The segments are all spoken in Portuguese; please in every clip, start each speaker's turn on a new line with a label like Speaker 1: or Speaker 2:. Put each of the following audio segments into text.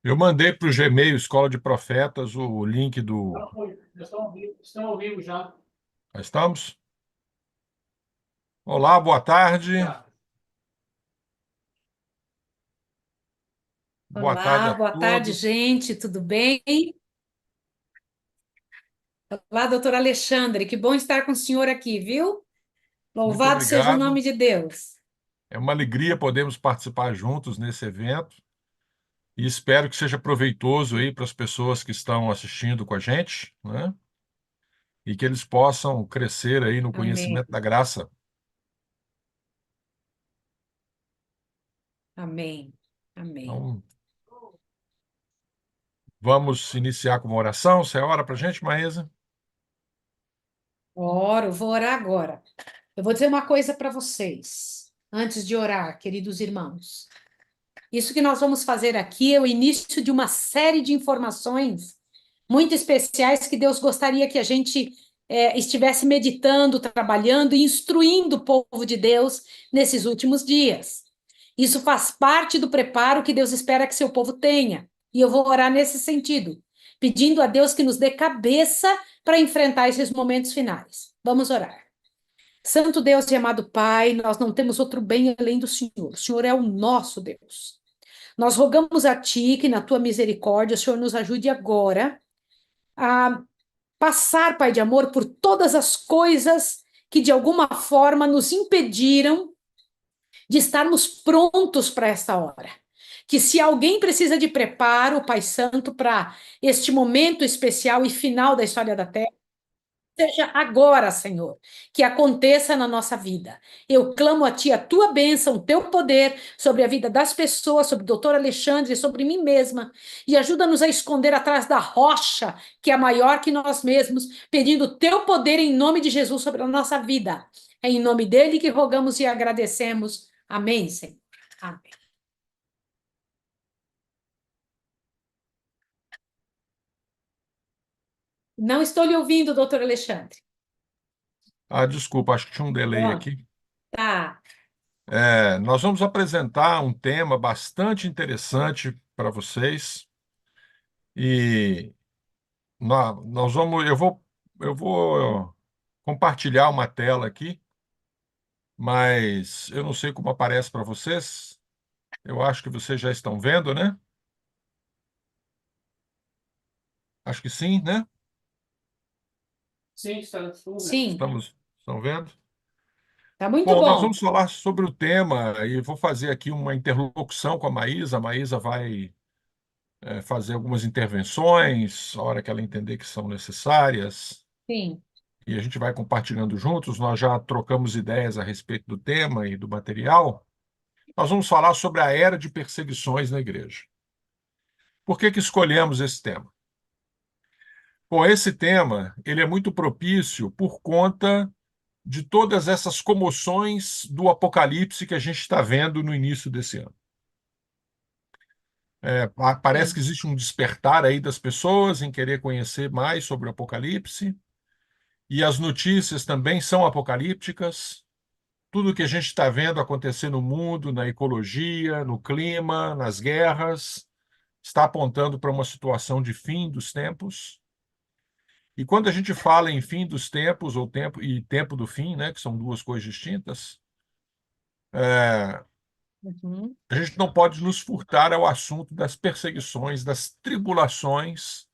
Speaker 1: Eu mandei para o Gmail, Escola de Profetas, o link do.
Speaker 2: Estão ao vivo já.
Speaker 1: Já estamos? Olá, boa tarde.
Speaker 2: Já.
Speaker 1: Boa tarde
Speaker 3: Olá,
Speaker 1: a
Speaker 3: boa tarde,
Speaker 1: todos.
Speaker 3: gente, tudo bem? Olá, doutor Alexandre, que bom estar com o senhor aqui, viu?
Speaker 1: Muito
Speaker 3: Louvado seja o
Speaker 1: obrigado.
Speaker 3: nome de Deus.
Speaker 1: É uma alegria podermos participar juntos nesse evento e espero que seja proveitoso aí para as pessoas que estão assistindo com a gente, né? E que eles possam crescer aí no
Speaker 3: Amém,
Speaker 1: conhecimento da graça.
Speaker 3: amém, amém.
Speaker 1: Então, vamos iniciar com uma oração. Você ora para a gente, Maísa?
Speaker 3: Oro, vou orar agora. Eu vou dizer uma coisa para vocês, antes de orar, queridos irmãos. Isso que nós vamos fazer aqui é o início de uma série de informações muito especiais que Deus gostaria que a gente estivesse meditando, trabalhando e instruindo o povo de Deus nesses últimos dias. Isso faz parte do preparo que Deus espera que seu povo tenha. E eu vou orar nesse sentido, pedindo a Deus que nos dê cabeça para enfrentar esses momentos finais. Vamos orar. Santo Deus e amado Pai, nós não temos outro bem além do Senhor. O Senhor é o nosso Deus. Nós rogamos a Ti que, na Tua misericórdia, o Senhor nos ajude agora a passar, Pai de amor, por todas as coisas que, de alguma forma, nos impediram de estarmos prontos para esta hora. Que se alguém precisa de preparo, Pai Santo, para este momento especial e final da história da Terra, seja agora, Senhor, que aconteça na nossa vida. Eu clamo a Ti a Tua bênção, o Teu poder sobre a vida das pessoas, sobre o doutor Alexandre, sobre mim mesma, e ajuda-nos a esconder atrás da rocha, que é maior que nós mesmos, pedindo o Teu poder em nome de Jesus sobre a nossa vida. É em nome dele que rogamos e agradecemos. Amém, Senhor. Amém. Não estou lhe ouvindo, doutor Alexandre.
Speaker 1: Ah, desculpa, acho que tinha um delay
Speaker 3: Pronto.
Speaker 1: aqui.
Speaker 3: Tá.
Speaker 1: Nós vamos apresentar um tema bastante interessante para vocês e nós vamos, eu vou compartilhar uma tela aqui, mas eu não sei como aparece para vocês. Eu acho que vocês já estão vendo, né? Acho que sim, né?
Speaker 2: Sim, estão vendo.
Speaker 3: Sim,
Speaker 1: Estão vendo?
Speaker 3: tá muito
Speaker 1: Bom, nós
Speaker 3: bom.
Speaker 1: vamos falar sobre o tema e vou fazer aqui uma interlocução com a Maísa. A Maísa vai fazer algumas intervenções, a hora que ela entender que são necessárias,
Speaker 3: Sim.
Speaker 1: e a gente vai compartilhando juntos. Nós já trocamos ideias a respeito do tema e do material. Nós vamos falar sobre a era de perseguições na igreja. Por que que escolhemos esse tema? Bom, esse tema ele é muito propício por conta de todas essas comoções do Apocalipse que a gente está vendo no início desse ano. Parece que
Speaker 3: Sim.
Speaker 1: existe um despertar aí das pessoas em querer conhecer mais sobre o Apocalipse, e as notícias também são apocalípticas. Tudo que a gente está vendo acontecer no mundo, na ecologia, no clima, nas guerras, está apontando para uma situação de fim dos tempos. E quando a gente fala em fim dos tempos ou tempo do fim, né, que são duas coisas distintas, é,
Speaker 3: Uhum.
Speaker 1: a gente não pode nos furtar ao assunto das perseguições, das tribulações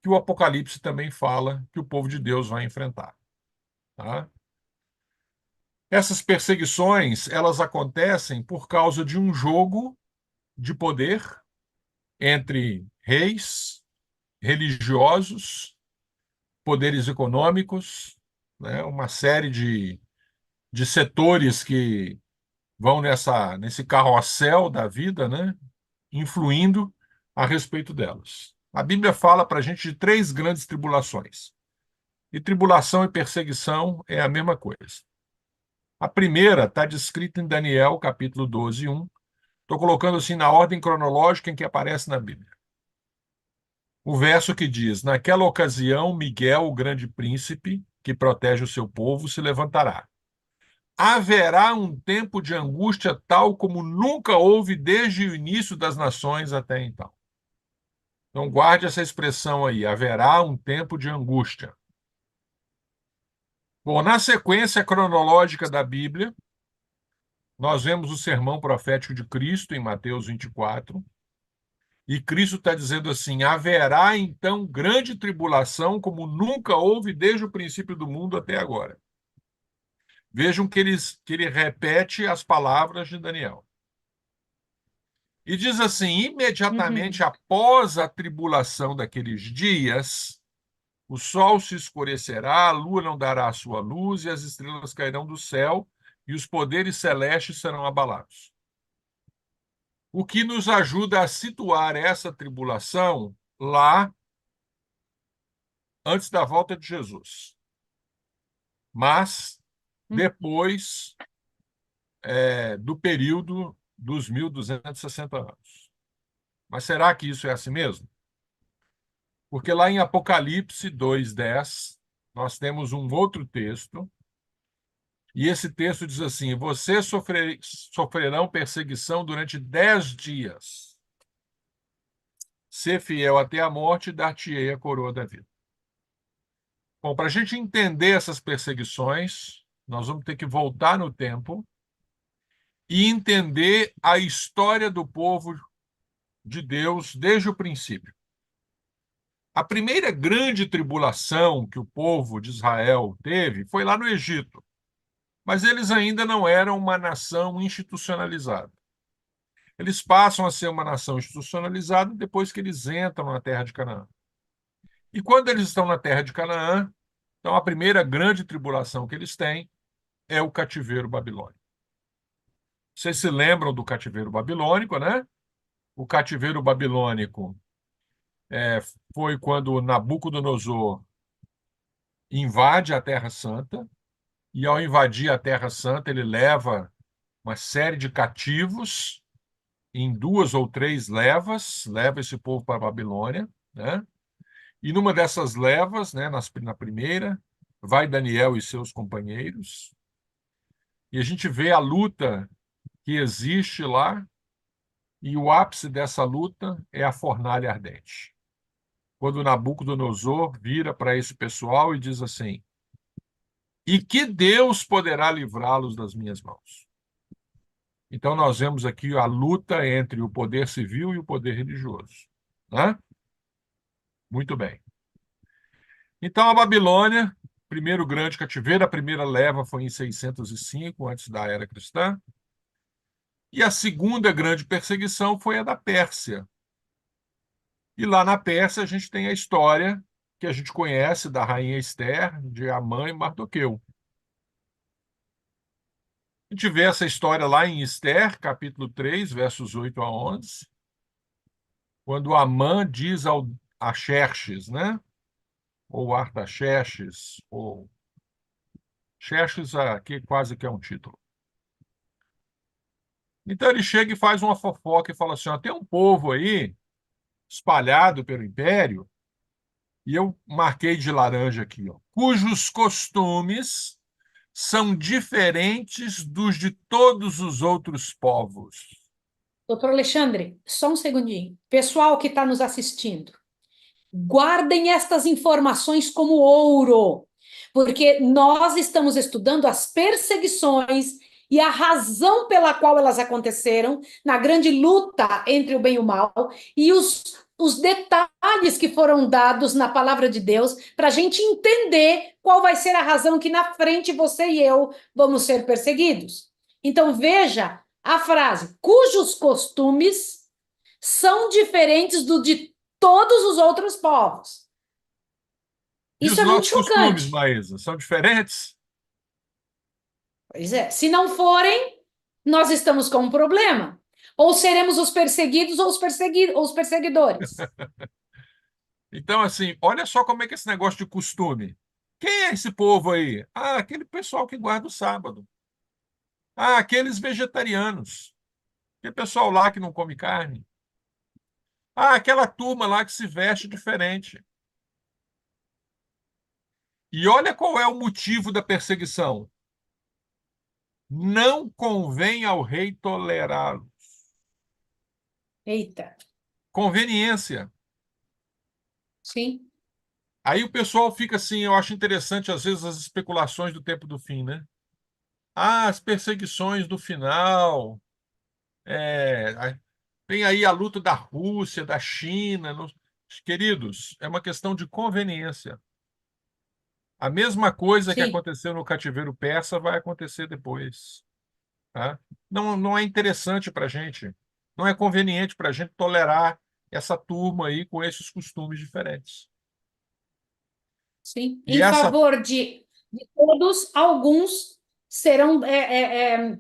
Speaker 1: que o Apocalipse também fala que o povo de Deus vai enfrentar. Tá? Essas perseguições, elas acontecem por causa de um jogo de poder entre reis, religiosos, poderes econômicos, né? Uma série de setores que vão nesse carrossel da vida, né? Influindo a respeito delas. A Bíblia fala para a gente de três grandes tribulações. E tribulação e perseguição é a mesma coisa. A primeira está descrita em Daniel, capítulo 12, 1. Estou colocando assim na ordem cronológica em que aparece na Bíblia. O verso que diz: Naquela ocasião, Miguel, o grande príncipe, que protege o seu povo, se levantará. Haverá um tempo de angústia tal como nunca houve desde o início das nações até então. Então, guarde essa expressão aí: haverá um tempo de angústia. Bom, na sequência cronológica da Bíblia, nós vemos o sermão profético de Cristo em Mateus 24, e Cristo está dizendo assim: haverá então grande tribulação, como nunca houve desde o princípio do mundo até agora. Vejam que ele repete as palavras de Daniel. E diz assim: imediatamente após a tribulação daqueles dias, o sol se escurecerá, a lua não dará a sua luz, e as estrelas cairão do céu, e os poderes celestes serão abalados. O que nos ajuda a situar essa tribulação lá antes da volta de Jesus, mas depois do período dos 1260 anos. Mas será que isso é assim mesmo? Porque lá em Apocalipse 2:10, nós temos um outro texto, e esse texto diz assim: vocês sofrerão perseguição durante 10 dias. Ser fiel até a morte, dar-te-ei a coroa da vida. Bom, para a gente entender essas perseguições, nós vamos ter que voltar no tempo e entender a história do povo de Deus desde o princípio. A primeira grande tribulação que o povo de Israel teve foi lá no Egito, mas eles ainda não eram uma nação institucionalizada. Eles passam a ser uma nação institucionalizada depois que eles entram na terra de Canaã. E quando eles estão na terra de Canaã, então a primeira grande tribulação que eles têm é o cativeiro babilônico. Vocês se lembram do cativeiro babilônico, né? O cativeiro babilônico foi quando Nabucodonosor invade a Terra Santa, e ao invadir a Terra Santa, ele leva uma série de cativos em 2 ou 3 levas, leva esse povo para a Babilônia, né? E numa dessas levas, né, na primeira, vai Daniel e seus companheiros, e a gente vê a luta que existe lá, e o ápice dessa luta é a fornalha ardente. Quando Nabucodonosor vira para esse pessoal e diz assim: e que Deus poderá livrá-los das minhas mãos? Então, nós vemos aqui a luta entre o poder civil e o poder religioso, né? Muito bem. Então, a Babilônia, primeiro grande cativeiro, a primeira leva foi em 605, antes da era cristã, e a segunda grande perseguição foi a da Pérsia. E lá na Pérsia a gente tem a história que a gente conhece da rainha Esther, de Amã e Mardoqueu. A gente vê essa história lá em Esther, capítulo 3, versos 8 a 11, quando Amã diz a Xerxes, né? Ou Artaxerxes, ou Xerxes, aqui quase que é um título. Então ele chega e faz uma fofoca e fala assim: ó, tem um povo aí espalhado pelo império, e eu marquei de laranja aqui, ó, cujos costumes são diferentes dos de todos os outros povos.
Speaker 3: Doutor Alexandre, só um segundinho. Pessoal que está nos assistindo, guardem estas informações como ouro, porque nós estamos estudando as perseguições e a razão pela qual elas aconteceram na grande luta entre o bem e o mal, e os detalhes que foram dados na palavra de Deus para a gente entender qual vai ser a razão que na frente você e eu vamos ser perseguidos. Então veja a frase, cujos costumes são diferentes do de todos os outros povos.
Speaker 1: E
Speaker 3: Isso
Speaker 1: os
Speaker 3: é muito
Speaker 1: nossos costumes,
Speaker 3: chocante.
Speaker 1: Maísa, são diferentes?
Speaker 3: Pois é, se não forem, nós estamos com um problema. Ou seremos os perseguidos ou os perseguidores.
Speaker 1: Então, assim, olha só como é que é esse negócio de costume. Quem é esse povo aí? Ah, aquele pessoal que guarda o sábado. Ah, aqueles vegetarianos. Aquele pessoal lá que não come carne. Ah, aquela turma lá que se veste diferente. E olha qual é o motivo da perseguição. Não convém ao rei tolerá-lo.
Speaker 3: Eita.
Speaker 1: Conveniência.
Speaker 3: Sim,
Speaker 1: Aí o pessoal fica assim, eu acho interessante às vezes as especulações do tempo do fim, né? Ah, as perseguições do final, vem aí a luta da Rússia, da China. Queridos, é uma questão de conveniência. A mesma coisa que
Speaker 3: sim,
Speaker 1: aconteceu no cativeiro persa vai acontecer depois, tá? Não, não é interessante para a gente, não é conveniente para a gente tolerar essa turma aí com esses costumes diferentes.
Speaker 3: sim.
Speaker 1: E
Speaker 3: Em favor de todos, alguns serão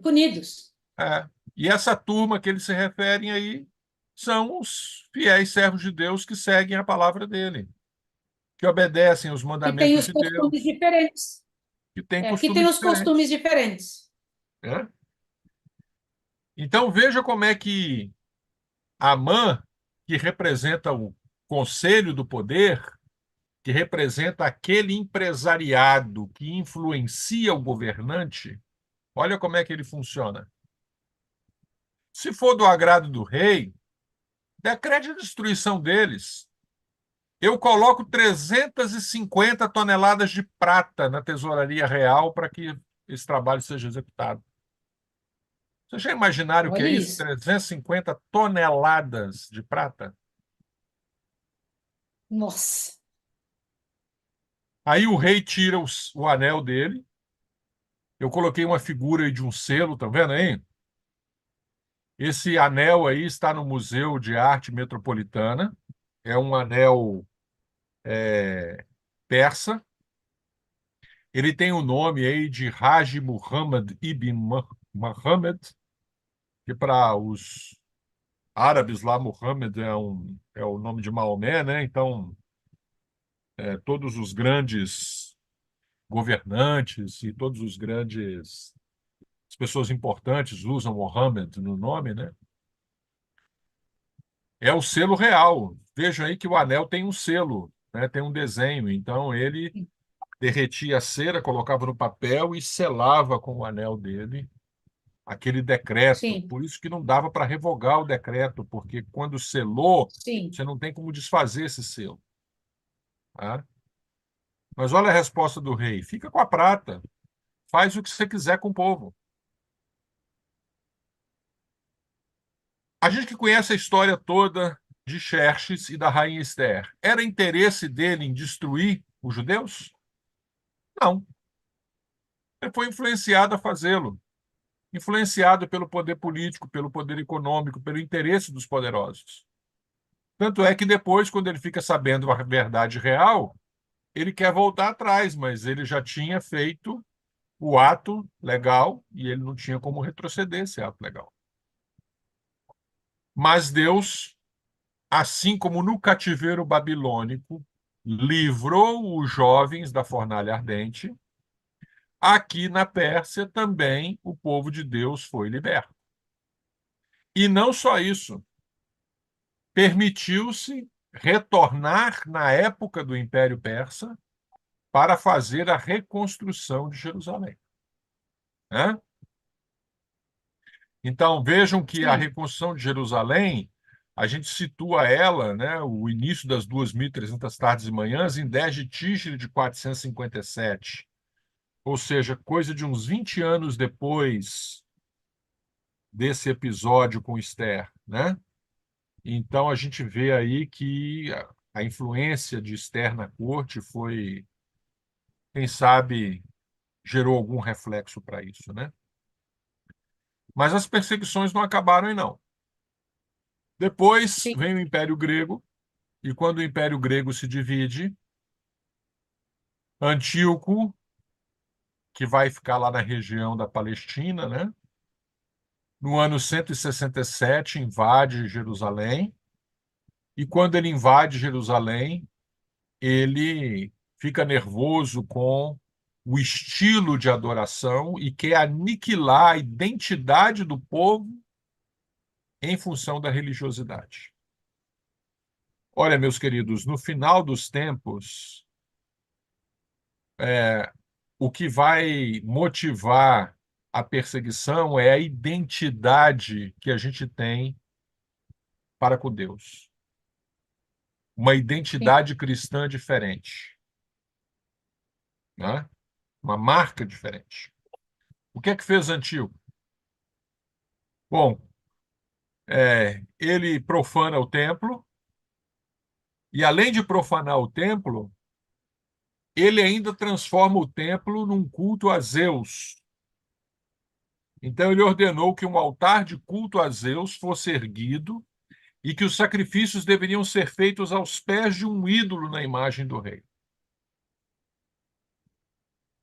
Speaker 3: punidos.
Speaker 1: é, e essa turma que eles se referem aí são os fiéis servos de Deus que seguem a palavra dele, que obedecem os
Speaker 3: Que têm
Speaker 1: mandamentos
Speaker 3: os
Speaker 1: de
Speaker 3: costumes
Speaker 1: Deus,
Speaker 3: diferentes.
Speaker 1: que têm
Speaker 3: Que têm
Speaker 1: costumes
Speaker 3: os costumes
Speaker 1: diferentes,
Speaker 3: diferentes.
Speaker 1: né? Então veja como é que Amã, que representa o conselho do poder, que representa aquele empresariado que influencia o governante, olha como é que ele funciona. Se for do agrado do rei, decrete a destruição deles. Eu coloco 350 toneladas de prata na tesouraria real para que esse trabalho seja executado. Vocês já imaginaram o que
Speaker 3: Olha
Speaker 1: é isso?
Speaker 3: isso.
Speaker 1: 350 toneladas de prata?
Speaker 3: Nossa.
Speaker 1: Aí o rei tira o anel dele. Eu coloquei uma figura aí de um selo, tá vendo aí? Esse anel aí está no Museu de Arte Metropolitana. É um anel persa. Ele tem o nome aí de Haji Muhammad ibn Muhammad, que para os árabes lá, Muhammad é o nome de Maomé, né? Então, todos os grandes governantes e todos os grandes as pessoas importantes usam Muhammad no nome, né? É o selo real. Vejam aí que o anel tem um selo, né? Tem um desenho. Então ele derretia a cera, colocava no papel e selava com o anel dele aquele decreto.
Speaker 3: Sim,
Speaker 1: Por isso que não dava para revogar o decreto, porque quando selou,
Speaker 3: sim.
Speaker 1: você não tem como desfazer esse selo, tá? Mas olha a resposta do rei: fica com a prata, faz o que você quiser com o povo. A gente que conhece a história toda de Xerxes e da rainha Esther, era interesse dele em destruir os judeus? Não. Ele foi influenciado a fazê-lo, influenciado pelo poder político, pelo poder econômico, pelo interesse dos poderosos. Tanto é que depois, quando ele fica sabendo a verdade real, ele quer voltar atrás, mas ele já tinha feito o ato legal e ele não tinha como retroceder esse ato legal. Mas Deus, assim como no cativeiro babilônico, livrou os jovens da fornalha ardente, aqui na Pérsia também o povo de Deus foi liberto. E não só isso, permitiu-se retornar na época do Império Persa para fazer a reconstrução de Jerusalém, né? Então, vejam que a
Speaker 3: Sim,
Speaker 1: reconstrução de Jerusalém, a gente situa ela, né, o início das 2.300 tardes e manhãs, em 10 de Tíxere de 457. Ou seja, coisa de uns 20 anos depois desse episódio com Esther, né? Então, a gente vê aí que a influência de Esther na corte foi, quem sabe, gerou algum reflexo para isso, né? Mas as perseguições não acabaram aí, não. Depois
Speaker 3: sim,
Speaker 1: vem o Império Grego, e quando o Império Grego se divide, Antíoco, que vai ficar lá na região da Palestina, né? No ano 167, invade Jerusalém, e quando ele invade Jerusalém, ele fica nervoso com o estilo de adoração e quer aniquilar a identidade do povo em função da religiosidade. Olha, meus queridos, no final dos tempos, o que vai motivar a perseguição é a identidade que a gente tem para com Deus. uma identidade cristã diferente, né? Uma marca diferente. O que é que fez Antíoco? Bom, ele profana o templo e, além de profanar o templo, ele ainda transforma o templo num culto a Zeus. Então, ele ordenou que um altar de culto a Zeus fosse erguido e que os sacrifícios deveriam ser feitos aos pés de um ídolo na imagem do rei.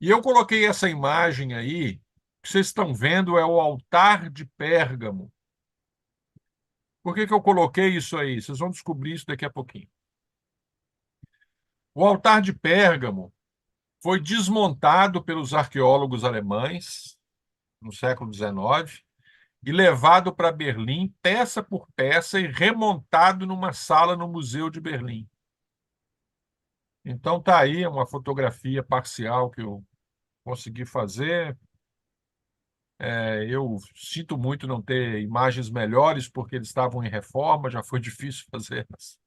Speaker 1: E eu coloquei essa imagem aí, que vocês estão vendo, é o altar de Pérgamo. Por que que eu coloquei isso aí? Vocês vão descobrir isso daqui a pouquinho. O altar de Pérgamo foi desmontado pelos arqueólogos alemães no século XIX e levado para Berlim, peça por peça, e remontado numa sala no Museu de Berlim. Então tá aí uma fotografia parcial que eu consegui fazer. Eu sinto muito não ter imagens melhores, porque eles estavam em reforma, já foi difícil fazê-las.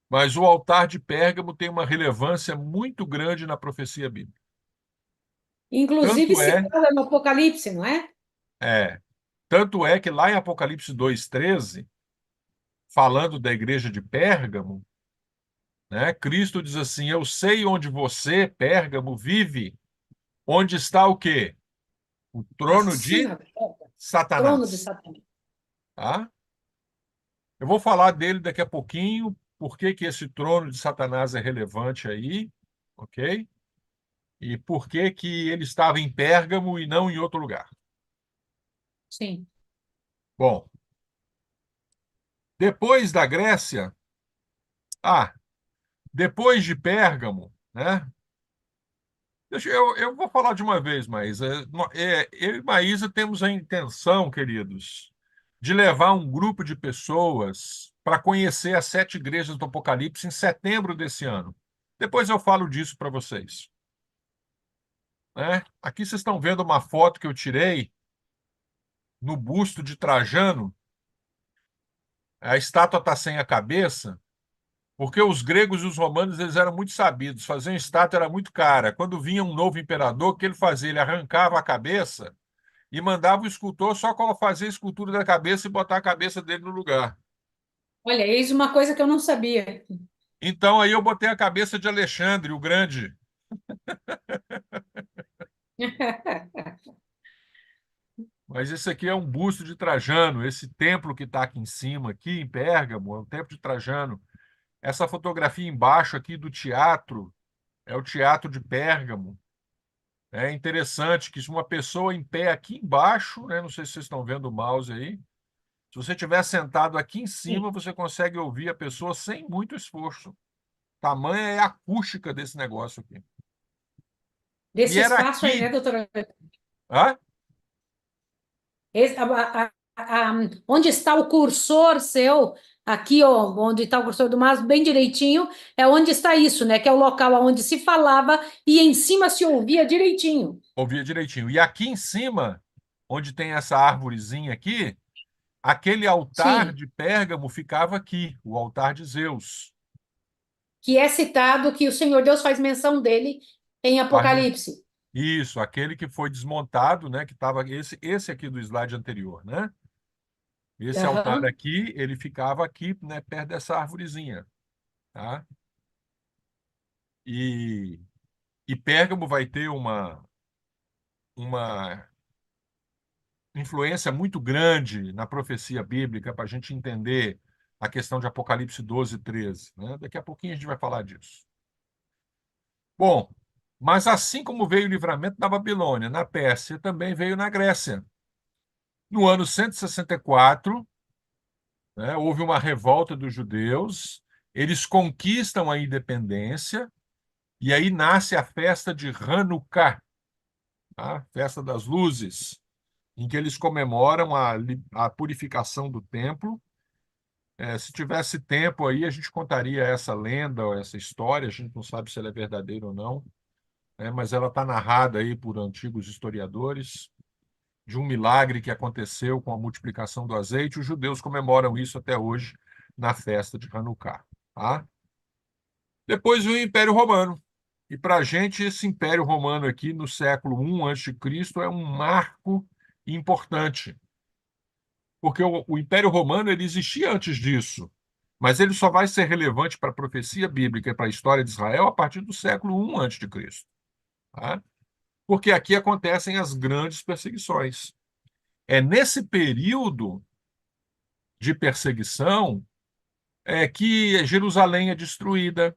Speaker 1: Mas o altar de Pérgamo tem uma relevância muito grande na profecia bíblica.
Speaker 3: Inclusive
Speaker 1: Tanto é,
Speaker 3: citada no Apocalipse, não é?
Speaker 1: é, tanto é que lá em Apocalipse 2:13, falando da igreja de Pérgamo, né, Cristo diz assim: Eu sei onde você, Pérgamo, vive, onde está o quê? O
Speaker 3: A
Speaker 1: trono de
Speaker 3: sinagoga, trono de
Speaker 1: Satanás.
Speaker 3: Satanás.
Speaker 1: Tá? Eu vou falar dele daqui a pouquinho, por que que esse trono de Satanás é relevante aí, ok? E por que que ele estava em Pérgamo e não em outro lugar.
Speaker 3: Sim.
Speaker 1: Bom, depois da Grécia, ah, depois de Pérgamo, né? Eu vou falar de uma vez, mas eu e Maísa temos a intenção, queridos, de levar um grupo de pessoas para conhecer as 7 igrejas do Apocalipse em setembro desse ano. Depois eu falo disso para vocês. Né? Aqui vocês estão vendo uma foto que eu tirei no busto de Trajano. A estátua está sem a cabeça, porque os gregos e os romanos eles eram muito sabidos. Fazer uma estátua era muito cara. Quando vinha um novo imperador, o que ele fazia? Ele arrancava a cabeça e mandava o escultor só fazer a escultura da cabeça e botar a cabeça dele no lugar.
Speaker 3: Olha, eis uma coisa que eu não sabia.
Speaker 1: Então aí eu botei a cabeça de Alexandre, o Grande. Mas esse aqui é um busto de Trajano. Esse templo que está aqui em cima, aqui em Pérgamo, é o templo de Trajano. Essa fotografia embaixo aqui do teatro é o Teatro de Pérgamo. É interessante que se uma pessoa em pé aqui embaixo, né, não sei se vocês estão vendo o mouse aí, se você estiver sentado aqui em
Speaker 3: Sim.
Speaker 1: cima, você consegue ouvir a pessoa sem muito esforço. Tamanha é a acústica desse negócio aqui. E
Speaker 3: Desse
Speaker 1: era
Speaker 3: espaço aí, né,
Speaker 1: aqui.
Speaker 3: doutora?
Speaker 1: Hã?
Speaker 3: Onde está o cursor seu, aqui, ó, onde está o cursor do mouse, bem direitinho, é onde está isso, né? Que é o local onde se falava e em cima se ouvia direitinho.
Speaker 1: Ouvia direitinho. E aqui em cima, onde tem essa árvorezinha aqui, aquele altar
Speaker 3: Sim,
Speaker 1: de Pérgamo ficava aqui, o altar de Zeus.
Speaker 3: que é citado que o Senhor Deus faz menção dele em Apocalipse.
Speaker 1: Isso, aquele que foi desmontado, né? Que estava esse aqui do slide anterior, né? Esse altar
Speaker 3: Aham.
Speaker 1: aqui, ele ficava aqui, né, perto dessa árvorezinha, tá? E, e Pérgamo vai ter uma influência muito grande na profecia bíblica para a gente entender a questão de Apocalipse 12:13, né? Daqui a pouquinho a gente vai falar disso. Bom, mas assim como veio o livramento na Babilônia, na Pérsia, também veio na Grécia. No ano 164, né, houve uma revolta dos judeus, eles conquistam a independência, e aí nasce a festa de Hanukkah, a festa das luzes, em que eles comemoram a purificação do templo. Se tivesse tempo aí, a gente contaria essa lenda, ou essa história, a gente não sabe se ela é verdadeira ou não, né, mas ela está narrada aí por antigos historiadores, de um milagre que aconteceu com a multiplicação do azeite. Os judeus comemoram isso até hoje, na festa de Hanukkah. Tá? Depois veio o Império Romano. E para a gente, esse Império Romano aqui, no século I a.C., é um marco importante. Porque o Império Romano ele existia antes disso, mas ele só vai ser relevante para a profecia bíblica e para a história de Israel a partir do século I a.C., tá? Porque aqui acontecem as grandes perseguições. É nesse período de perseguição que Jerusalém é destruída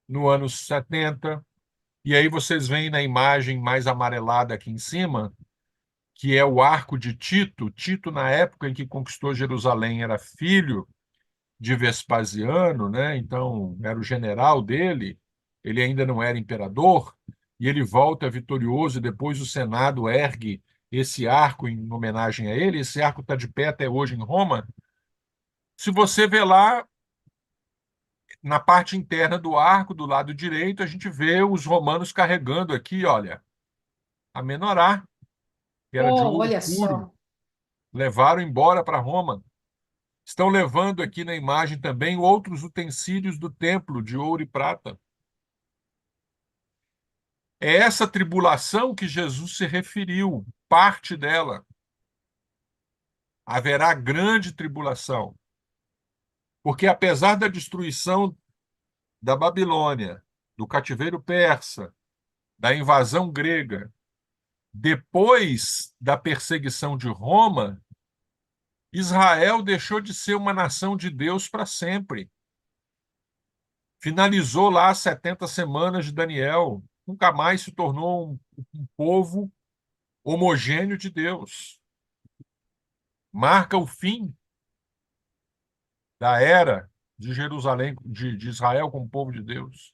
Speaker 1: no ano 70. E aí vocês veem na imagem mais amarelada aqui em cima, que é o arco de Tito. Tito, na época em que conquistou Jerusalém, era filho de Vespasiano, né? Então era o general dele, ele ainda não era imperador, e ele volta vitorioso, e depois o Senado ergue esse arco em homenagem a ele. Esse arco está de pé até hoje em Roma. Se você vê lá, na parte interna do arco, do lado direito, a gente vê os romanos carregando aqui, olha, a menorá, que era de
Speaker 3: Oh,
Speaker 1: ouro
Speaker 3: olha
Speaker 1: puro,
Speaker 3: só.
Speaker 1: levaram embora para Roma. Estão levando aqui na imagem também outros utensílios do templo de ouro e prata. É essa tribulação que Jesus se referiu, parte dela. Haverá grande tribulação, porque apesar da destruição da Babilônia, do cativeiro persa, da invasão grega, depois da perseguição de Roma, Israel deixou de ser uma nação de Deus para sempre. Finalizou lá as 70 semanas de Daniel, nunca mais se tornou um povo homogêneo de Deus. Marca o fim da era de Jerusalém, de Israel como povo de Deus.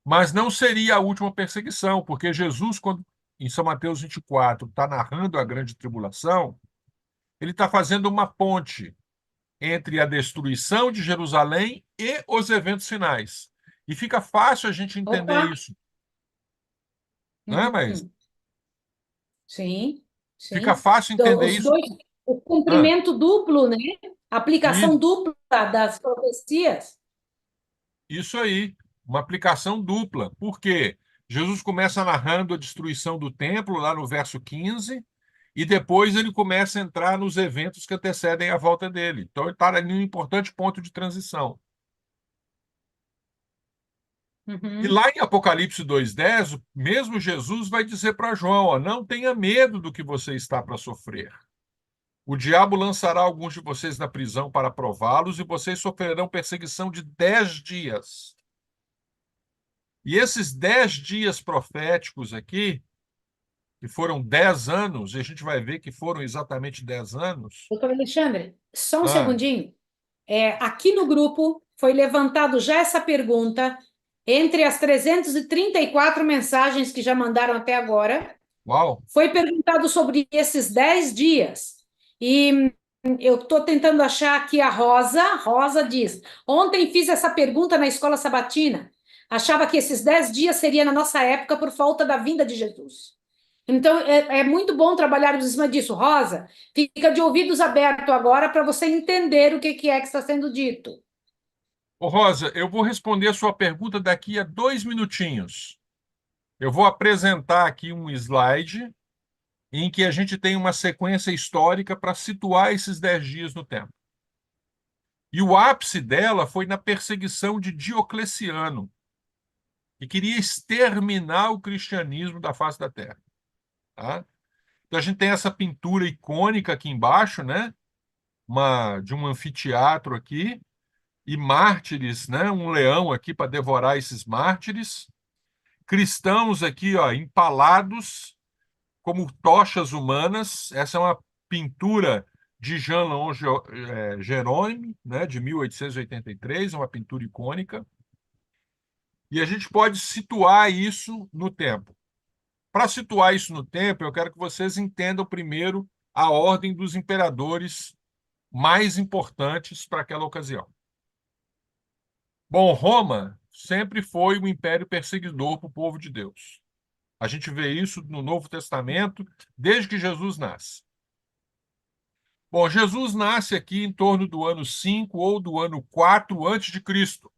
Speaker 1: Mas não seria a última perseguição, porque Jesus, quando em São Mateus 24, está narrando a grande tribulação, ele está fazendo uma ponte entre a destruição de Jerusalém e os eventos finais. E fica fácil a gente entender
Speaker 3: Opa.
Speaker 1: isso, né, mas
Speaker 3: Uhum. Sim,
Speaker 1: fica
Speaker 3: sim.
Speaker 1: fácil
Speaker 3: Então,
Speaker 1: entender
Speaker 3: os
Speaker 1: isso.
Speaker 3: dois, o
Speaker 1: Ah,
Speaker 3: cumprimento duplo, né?
Speaker 1: e
Speaker 3: Aplicação dupla das profecias.
Speaker 1: isso aí, uma aplicação dupla. Por quê? Jesus começa narrando a destruição do templo, lá no verso 15, e depois ele começa a entrar nos eventos que antecedem a volta dele. Então, ele está ali num importante ponto de transição. E
Speaker 3: Uhum.
Speaker 1: lá em Apocalipse 2:10, o mesmo Jesus vai dizer para João: ó, não tenha medo do que você está para sofrer. O diabo lançará alguns de vocês na prisão para prová-los, e vocês sofrerão perseguição de 10 dias. E esses 10 dias proféticos aqui, que foram 10 anos, e a gente vai ver que foram exatamente 10 anos.
Speaker 3: Doutor Alexandre, só um
Speaker 1: Ah,
Speaker 3: segundinho. Aqui no grupo foi levantado já essa pergunta entre as 334 mensagens que já mandaram até agora.
Speaker 1: uau!
Speaker 3: Foi perguntado sobre esses 10 dias. E eu estou tentando achar aqui a Rosa. Rosa diz: ontem fiz essa pergunta na escola sabatina. Achava que esses 10 dias seria na nossa época por falta da vinda de Jesus. Então, é muito bom trabalhar em cima disso. Rosa, fica de ouvidos abertos agora para você entender o que é que está sendo dito.
Speaker 1: Ô, Rosa, eu vou responder a sua pergunta daqui a 2 minutinhos. Eu vou apresentar aqui um slide em que a gente tem uma sequência histórica para situar esses 10 dias no tempo. E o ápice dela foi na perseguição de Diocleciano, que queria exterminar o cristianismo da face da terra. Tá? Então a gente tem essa pintura icônica aqui embaixo, né? De um anfiteatro aqui, e mártires, né? Um leão aqui para devorar esses mártires. Cristãos aqui, ó, empalados como tochas humanas. Essa é uma pintura de Jean-Léon Gérôme, né, de 1883, uma pintura icônica. E a gente pode situar isso no tempo. Para situar isso no tempo, eu quero que vocês entendam primeiro a ordem dos imperadores mais importantes para aquela ocasião. Bom, Roma sempre foi um império perseguidor para o povo de Deus. A gente vê isso no Novo Testamento desde que Jesus nasce. Bom, Jesus nasce aqui em torno do ano 5 ou do ano 4 antes de Cristo.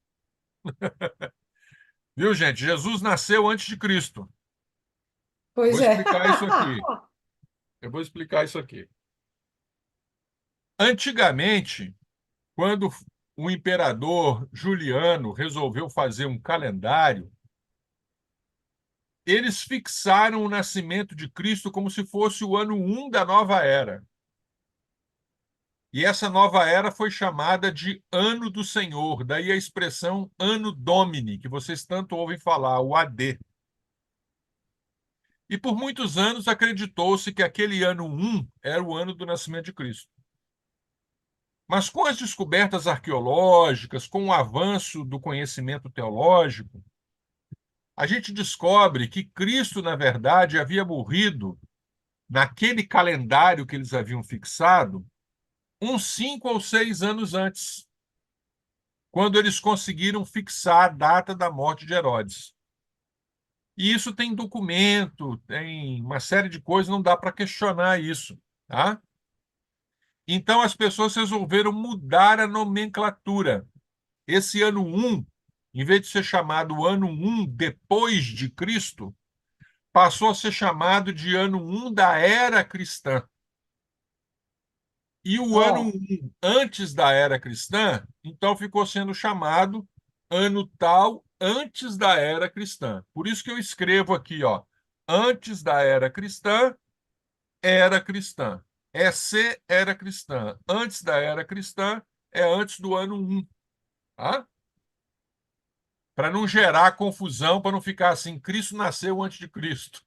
Speaker 1: Viu, gente? Jesus nasceu antes de Cristo. Vou
Speaker 3: Pois é.
Speaker 1: explicar isso aqui. Eu vou explicar isso aqui. Antigamente, quando o imperador Juliano resolveu fazer um calendário, eles fixaram o nascimento de Cristo como se fosse o ano 1 da nova era. E essa nova era foi chamada de Ano do Senhor, daí a expressão Anno Domini, que vocês tanto ouvem falar, o AD. E por muitos anos acreditou-se que aquele ano 1 era o ano do nascimento de Cristo. Mas com as descobertas arqueológicas, com o avanço do conhecimento teológico, a gente descobre que Cristo, na verdade, havia morrido naquele calendário que eles haviam fixado, uns 5 ou 6 anos antes, quando eles conseguiram fixar a data da morte de Herodes. E isso tem documento, tem uma série de coisas, não dá para questionar isso, tá? Então as pessoas resolveram mudar a nomenclatura. Esse ano 1, em vez de ser chamado ano 1 depois de Cristo, passou a ser chamado de ano 1 da era cristã. E o ano
Speaker 3: Ó,
Speaker 1: 1 antes da era cristã, então ficou sendo chamado ano tal antes da era cristã. Por isso que eu escrevo aqui, ó, antes da era cristã, era cristã. EC era cristã. Antes da era cristã é antes do ano 1, tá? Para não gerar confusão, para não ficar assim, Cristo nasceu antes de Cristo.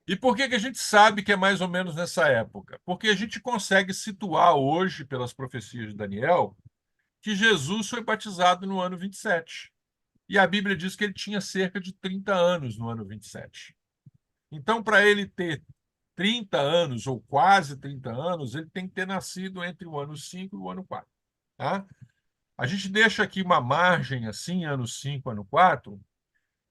Speaker 1: E por que que a gente sabe que é mais ou menos nessa época? Porque a gente consegue situar hoje, pelas profecias de Daniel, que Jesus foi batizado no ano 27. E a Bíblia diz que ele tinha cerca de 30 anos no ano 27. Então, para ele ter 30 anos, ou quase 30 anos, ele tem que ter nascido entre o ano 5 e o ano 4. Tá? A gente deixa aqui uma margem assim, ano 5, ano 4,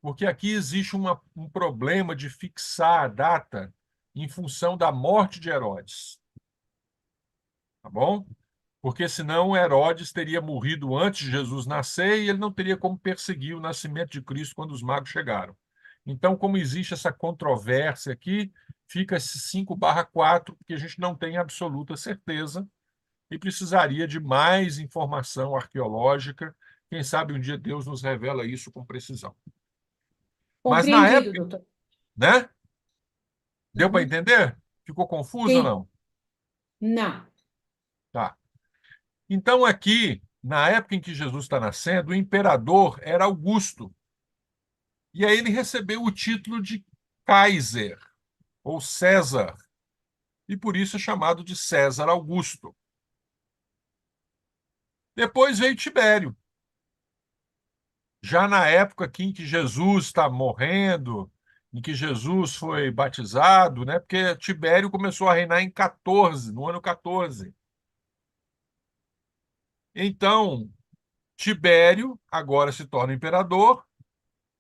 Speaker 1: porque aqui existe um problema de fixar a data em função da morte de Herodes. Tá bom? Porque senão Herodes teria morrido antes de Jesus nascer e ele não teria como perseguir o nascimento de Cristo quando os magos chegaram. Então, como existe essa controvérsia aqui, fica esse 5/4, que a gente não tem absoluta certeza e precisaria de mais informação arqueológica. Quem sabe um dia Deus nos revela isso com precisão. Mas na
Speaker 3: compreendido,
Speaker 1: época,
Speaker 3: doutor.
Speaker 1: né? Deu para
Speaker 3: Uhum.
Speaker 1: entender? Ficou confuso ou
Speaker 3: Sim.
Speaker 1: não?
Speaker 3: Não.
Speaker 1: Tá. Então, aqui, na época em que Jesus está nascendo, o imperador era Augusto. E aí ele recebeu o título de Kaiser, ou César, e por isso é chamado de César Augusto. Depois veio Tibério. Já na época aqui em que Jesus está morrendo, em que Jesus foi batizado, né? Porque Tibério começou a reinar em 14, no ano 14. Então, Tibério agora se torna imperador,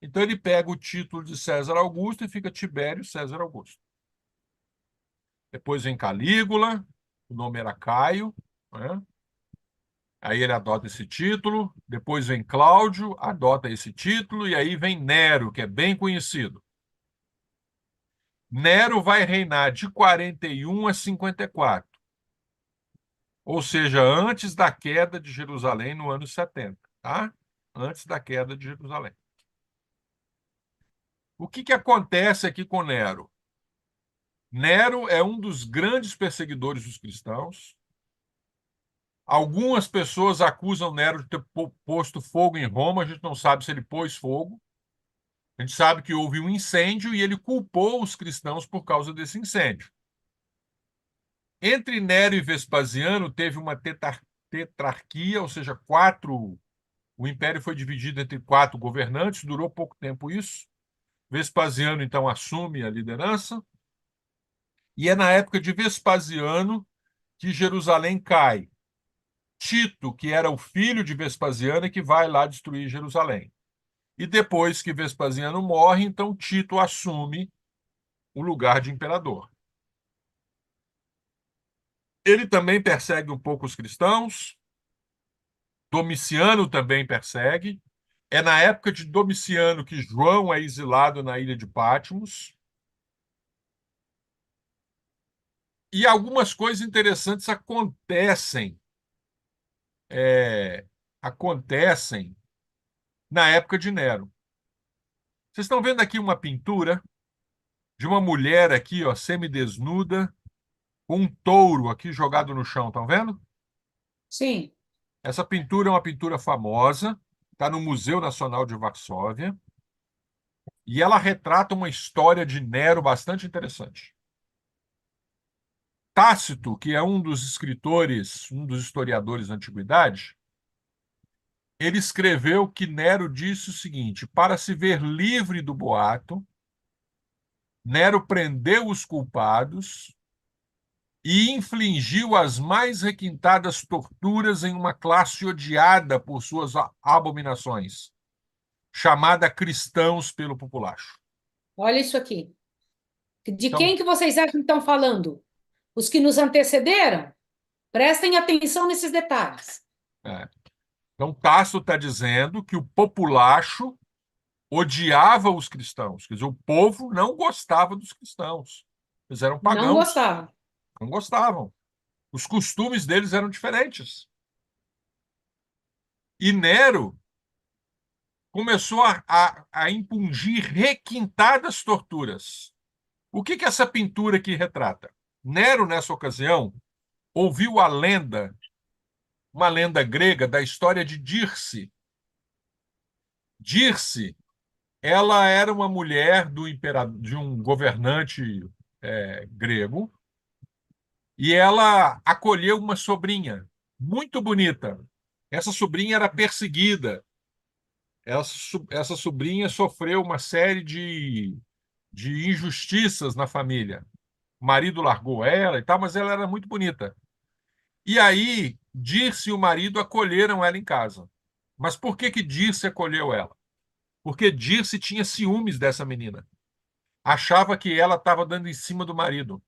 Speaker 1: então ele pega o título de César Augusto e fica Tibério César Augusto. Depois vem Calígula, o nome era Caio, né? Aí ele adota esse título. Depois vem Cláudio, adota esse título. E aí vem Nero, que é bem conhecido. Nero vai reinar de 41 a 54, ou seja, antes da queda de Jerusalém no ano 70, tá? Antes da queda de Jerusalém. O que que acontece aqui com Nero? Nero é um dos grandes perseguidores dos cristãos. Algumas pessoas acusam Nero de ter posto fogo em Roma, a gente não sabe se ele pôs fogo. A gente sabe que houve um incêndio e ele culpou os cristãos por causa desse incêndio. Entre Nero e Vespasiano teve uma tetrarquia, ou seja, o império foi dividido entre 4 governantes, durou pouco tempo isso. Vespasiano então assume a liderança e é na época de Vespasiano que Jerusalém cai. Tito, que era o filho de Vespasiano, é que vai lá destruir Jerusalém. E depois que Vespasiano morre, então Tito assume o lugar de imperador. Ele também persegue um pouco os cristãos. Domiciano também persegue. É na época de Domiciano que João é exilado na ilha de Patmos. E algumas coisas interessantes é, acontecem na época de Nero. Vocês estão vendo aqui uma pintura de uma mulher aqui, ó, semidesnuda, com um touro aqui jogado no chão, estão vendo?
Speaker 3: Sim.
Speaker 1: Essa pintura é uma pintura famosa, está no Museu Nacional de Varsóvia, e ela retrata uma história de Nero bastante interessante. Tácito, que é um dos escritores, um dos historiadores da antiguidade, ele escreveu que Nero disse o seguinte: para se ver livre do boato, Nero prendeu os culpados e infligiu as mais requintadas torturas em uma classe odiada por suas abominações, chamada cristãos pelo populacho.
Speaker 3: Olha isso aqui. De
Speaker 1: Então,
Speaker 3: quem que vocês acham que estão falando? Os que nos antecederam? Prestem atenção nesses detalhes.
Speaker 1: é. Então Tácito está dizendo que o populacho odiava os cristãos, quer dizer, o povo não gostava dos cristãos. Eles eram
Speaker 3: Não
Speaker 1: pagãos,
Speaker 3: gostavam.
Speaker 1: não gostavam. Os costumes deles eram diferentes. E Nero começou a impungir requintadas torturas. O que essa pintura aqui retrata? Nero, nessa ocasião, ouviu a lenda, uma lenda grega da história de Dirce. Dirce, ela era uma mulher do imperador, de um governante grego, e ela acolheu uma sobrinha muito bonita. Essa sobrinha era perseguida. Essa sobrinha sofreu uma série de injustiças na família. O marido largou ela e tal, mas ela era muito bonita. E aí, Dirce e o marido acolheram ela em casa. Mas por que Dirce acolheu ela? Porque Dirce tinha ciúmes dessa menina. Achava que ela estava dando em cima do marido.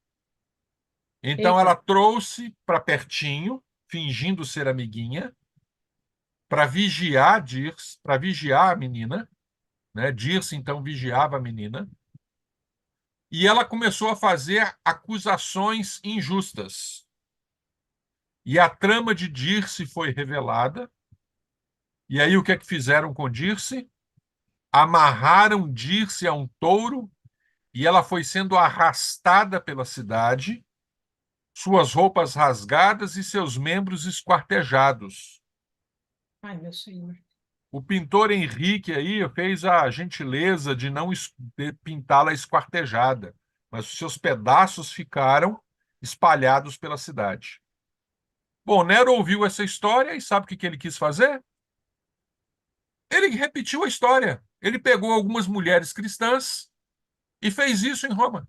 Speaker 1: Então ela
Speaker 3: Eita.
Speaker 1: trouxe para pertinho, fingindo ser amiguinha, para vigiar Dirce, para vigiar a menina, né? Dirce então vigiava a menina. E ela começou a fazer acusações injustas. E a trama de Dirce foi revelada. E aí o que é que fizeram com Dirce? Amarraram Dirce a um touro e ela foi sendo arrastada pela cidade, suas roupas rasgadas e seus membros esquartejados.
Speaker 3: Ai, meu senhor.
Speaker 1: O pintor Henrique aí fez a gentileza de não pintá-la esquartejada, mas os seus pedaços ficaram espalhados pela cidade. Bom, Nero ouviu essa história e sabe o que ele quis fazer? Ele repetiu a história. Ele pegou algumas mulheres cristãs e fez isso em Roma,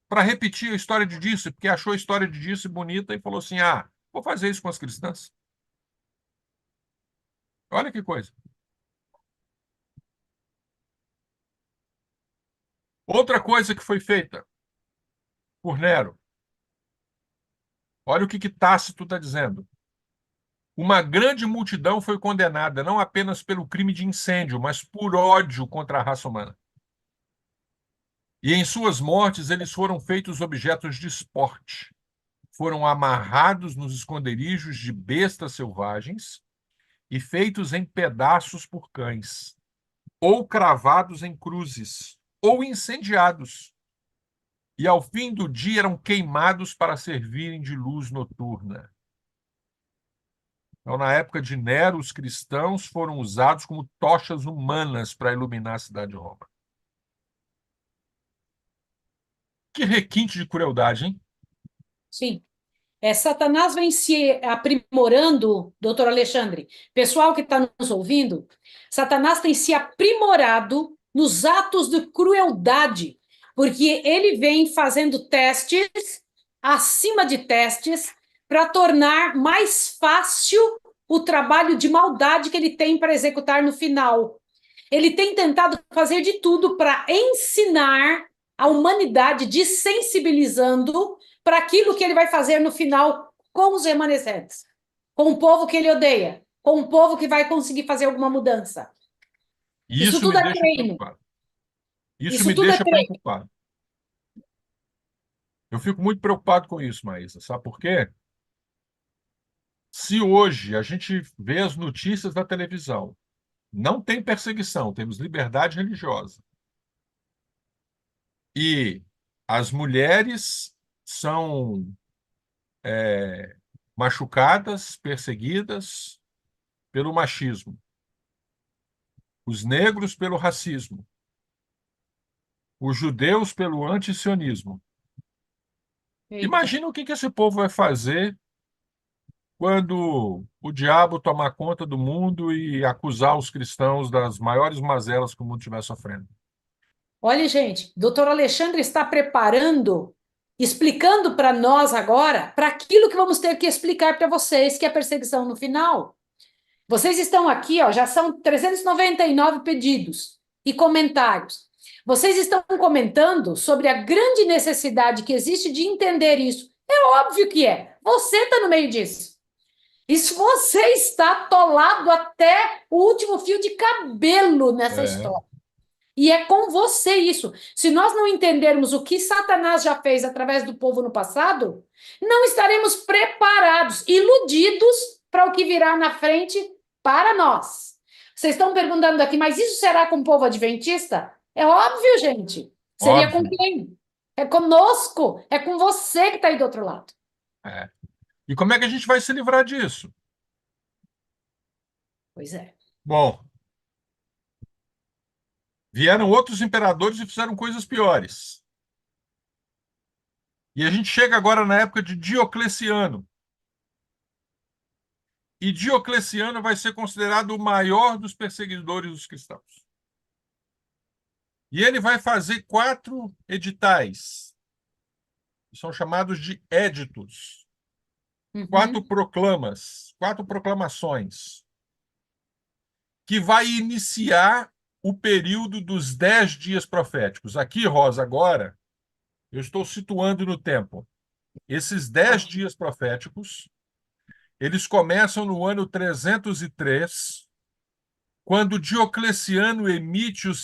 Speaker 1: para repetir a história de Dirce, porque achou a história de Dirce bonita e falou assim: ah, vou fazer isso com as cristãs. Olha que coisa. Outra coisa que foi feita por Nero. Olha o que Tácito está dizendo. Uma grande multidão foi condenada não apenas pelo crime de incêndio, mas por ódio contra a raça humana. E em suas mortes eles foram feitos objetos de esporte. Foram amarrados nos esconderijos de bestas selvagens e feitos em pedaços por cães, ou cravados em cruzes, ou incendiados. E ao fim do dia eram queimados para servirem de luz noturna. Então, na época de Nero, os cristãos foram usados como tochas humanas para iluminar a cidade de Roma. Que requinte de crueldade, hein?
Speaker 3: Sim. Satanás vem se aprimorando, doutor Alexandre, pessoal que está nos ouvindo, Satanás tem se aprimorado nos atos de crueldade, porque ele vem fazendo testes, acima de testes, para tornar mais fácil o trabalho de maldade que ele tem para executar no final. Ele tem tentado fazer de tudo para ensinar a humanidade, desensibilizando para aquilo que ele vai fazer no final com os remanescentes, com o povo que ele odeia, com o povo que vai conseguir fazer alguma mudança.
Speaker 1: E
Speaker 3: Isso
Speaker 1: isso me
Speaker 3: tudo é
Speaker 1: deixa
Speaker 3: treino.
Speaker 1: preocupado. Isso
Speaker 3: Isso
Speaker 1: me
Speaker 3: tudo é
Speaker 1: deixa
Speaker 3: treino.
Speaker 1: preocupado. Eu fico muito preocupado com isso, Maísa. Sabe por quê? Se hoje a gente vê as notícias da televisão, não tem perseguição, temos liberdade religiosa. E as mulheres são machucadas, perseguidas pelo machismo, os negros pelo racismo, os judeus pelo antisionismo.
Speaker 3: Eita.
Speaker 1: Imagina o que esse povo vai fazer quando o diabo tomar conta do mundo e acusar os cristãos das maiores mazelas que o mundo estiver sofrendo.
Speaker 3: Olha, gente, doutor Alexandre está preparando, explicando para nós agora, para aquilo que vamos ter que explicar para vocês, que é a perseguição no final. Vocês estão aqui, ó, já são 399 pedidos e comentários. Vocês estão comentando sobre a grande necessidade que existe de entender isso. É óbvio que é. Você está no meio disso. Isso você está atolado até o último fio de cabelo nessa
Speaker 1: É,
Speaker 3: história. E é com você isso. Se nós não entendermos o que Satanás já fez através do povo no passado, não estaremos preparados, iludidos para o que virá na frente para nós. Vocês estão perguntando aqui, mas isso será com o povo adventista? É óbvio, gente. Seria com
Speaker 1: óbvio.
Speaker 3: quem? É conosco, é com você que está aí do outro lado.
Speaker 1: É. E como é que a gente vai se livrar disso?
Speaker 3: Pois é.
Speaker 1: Bom, vieram outros imperadores e fizeram coisas piores. E a gente chega agora na época de Diocleciano. E Diocleciano vai ser considerado o maior dos perseguidores dos cristãos. E ele vai fazer 4 editais, que são chamados de éditos, 4
Speaker 3: Uhum.
Speaker 1: proclamas, 4 proclamações, que vai iniciar o período dos 10 dias proféticos. Aqui, Rosa, agora, eu estou situando no tempo. Esses 10 dias proféticos, eles começam no ano 303, quando Diocleciano emite a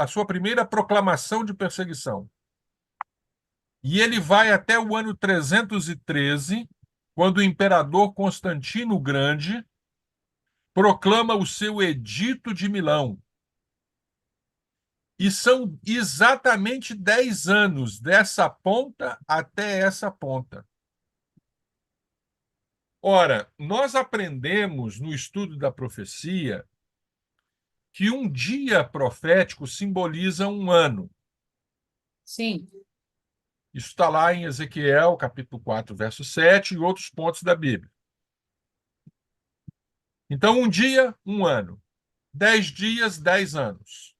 Speaker 1: sua primeira proclamação de perseguição. E ele vai até o ano 313, quando o imperador Constantino o Grande proclama o seu Edito de Milão. E são exatamente 10 anos dessa ponta até essa ponta. Ora, nós aprendemos no estudo da profecia que um dia profético simboliza um ano.
Speaker 3: Sim.
Speaker 1: Isso está lá em Ezequiel, capítulo 4, verso 7, e outros pontos da Bíblia. Então, um dia, um ano. 10 dias, 10 anos.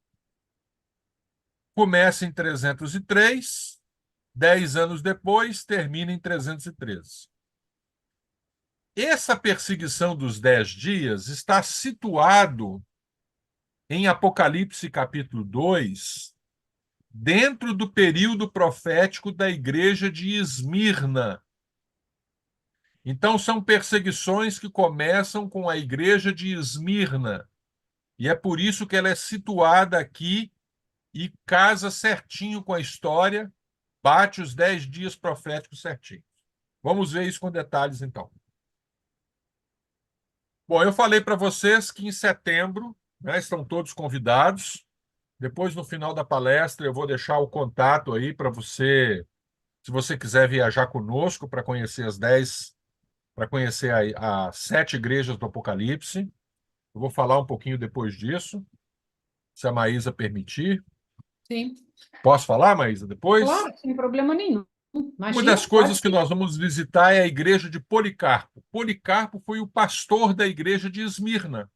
Speaker 1: Começa em 303, 10 anos depois, termina em 313. Essa perseguição dos 10 dias está situado em Apocalipse capítulo 2, dentro do período profético da igreja de Esmirna. Então, são perseguições que começam com a igreja de Esmirna. E é por isso que ela é situada aqui e casa certinho com a história, bate os 10 dias proféticos certinho. Vamos ver isso com detalhes, então. Bom, eu falei para vocês que em setembro, né, estão todos convidados. Depois, no final da palestra, eu vou deixar o contato aí para você, se você quiser viajar conosco para conhecer para conhecer as 7 igrejas do Apocalipse. Eu vou falar um pouquinho depois disso, se a Maísa permitir.
Speaker 3: Sim.
Speaker 1: Posso falar, Maísa, depois?
Speaker 3: Claro, sem problema nenhum.
Speaker 1: Uma
Speaker 3: Imagina,
Speaker 1: das
Speaker 3: pode
Speaker 1: coisas que
Speaker 3: sim.
Speaker 1: nós vamos visitar é a igreja de Policarpo. Policarpo foi o pastor da igreja de Esmirna.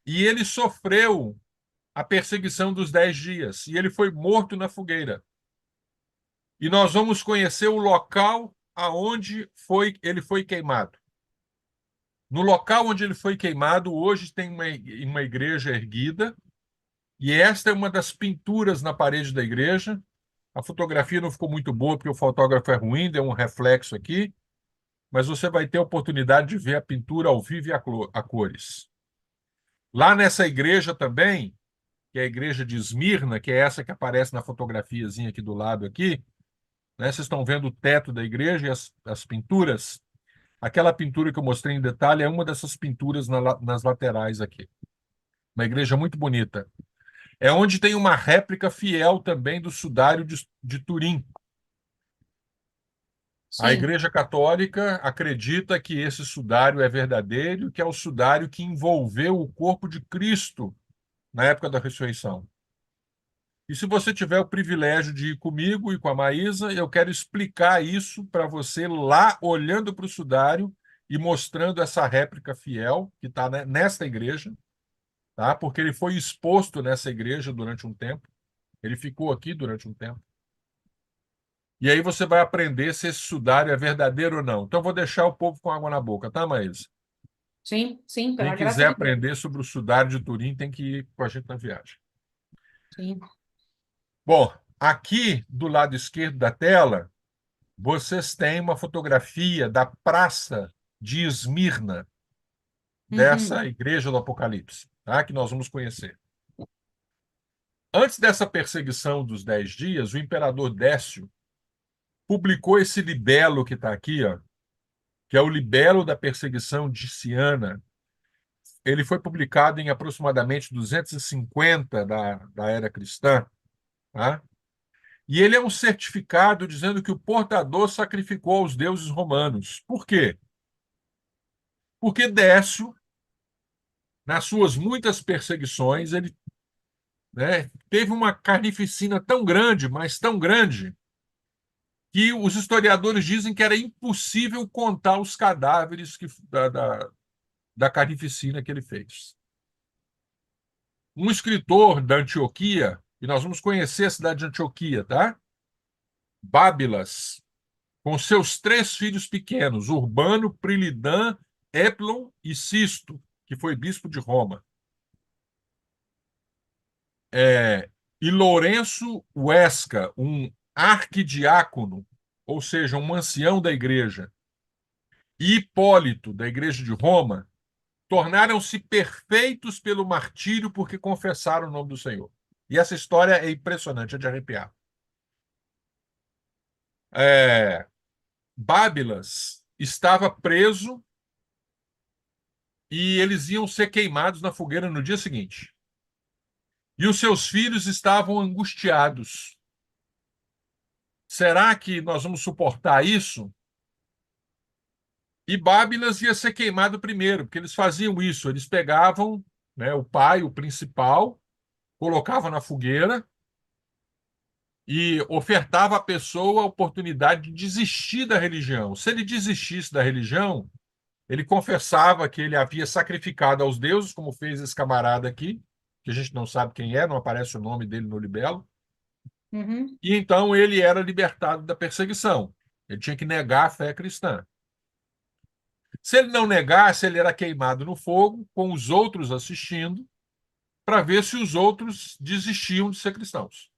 Speaker 1: E ele sofreu a perseguição dos 10 dias. E ele foi morto na fogueira. E nós vamos conhecer o local aonde ele foi queimado. No local onde ele foi queimado, hoje tem uma igreja erguida. E esta é uma das pinturas na parede da igreja. A fotografia não ficou muito boa porque o fotógrafo é ruim, deu um reflexo aqui, mas você vai ter a oportunidade de ver a pintura ao vivo e a cores. Lá nessa igreja também, que é a igreja de Esmirna, que é essa que aparece na fotografiazinha aqui do lado aqui, né? Vocês estão vendo o teto da igreja e as pinturas. Aquela pintura que eu mostrei em detalhe é uma dessas pinturas nas laterais aqui. Uma igreja muito bonita. É onde tem uma réplica fiel também do sudário de Turim. A
Speaker 3: Sim.
Speaker 1: Igreja Católica acredita que esse sudário é verdadeiro, que é o sudário que envolveu o corpo de Cristo na época da ressurreição. E se você tiver o privilégio de ir comigo e com a Maísa, eu quero explicar isso para você lá, olhando para o sudário e mostrando essa réplica fiel que está nesta igreja, tá? Porque ele foi exposto nessa igreja durante um tempo. Ele ficou aqui durante um tempo. E aí você vai aprender se esse sudário é verdadeiro ou não. Então, eu vou deixar o povo com água na boca, tá, Maísa?
Speaker 3: Sim, sim,
Speaker 1: Quem
Speaker 3: pela graça
Speaker 1: quiser
Speaker 3: de Deus.
Speaker 1: aprender sobre o sudário de Turim tem que ir com a gente na viagem.
Speaker 3: Sim.
Speaker 1: Bom, aqui do lado esquerdo da tela, vocês têm uma fotografia da praça de Esmirna,
Speaker 3: Uhum.
Speaker 1: dessa igreja do Apocalipse, tá? Que nós vamos conhecer. Antes dessa perseguição dos 10 dias, o imperador Décio publicou esse libelo que está aqui, ó, que é o libelo da perseguição diciana. Ele foi publicado em aproximadamente 250 da era cristã, tá? E ele é um certificado dizendo que o portador sacrificou aos deuses romanos. Por quê? Porque Décio, nas suas muitas perseguições, ele, né, teve uma carnificina tão grande, mas tão grande, que os historiadores dizem que era impossível contar os cadáveres da carnificina que ele fez. Um escritor da Antioquia, e nós vamos conhecer a cidade de Antioquia, tá? Bábilas, com seus 3 filhos pequenos, Urbano, Prilidã, Éplon e Sisto, que foi bispo de Roma. E Lourenço Huesca, um arquidiácono, ou seja, um ancião da igreja, e Hipólito, da igreja de Roma, tornaram-se perfeitos pelo martírio porque confessaram o nome do Senhor. E essa história é impressionante, é de arrepiar. É, Bábilas estava preso e eles iam ser queimados na fogueira no dia seguinte. E os seus filhos estavam angustiados. Será que nós vamos suportar isso? E Bábilas ia ser queimado primeiro, porque eles faziam isso. Eles pegavam, né, o pai, o principal, colocavam na fogueira e ofertava à pessoa a oportunidade de desistir da religião. Se ele desistisse da religião, ele confessava que ele havia sacrificado aos deuses, como fez esse camarada aqui, que a gente não sabe quem é, não aparece o nome dele no libelo,
Speaker 3: Uhum.
Speaker 1: e então ele era libertado da perseguição. Ele tinha que negar a fé cristã. Se ele não negasse, ele era queimado no fogo, com os outros assistindo, para ver se os outros desistiam de ser cristãos.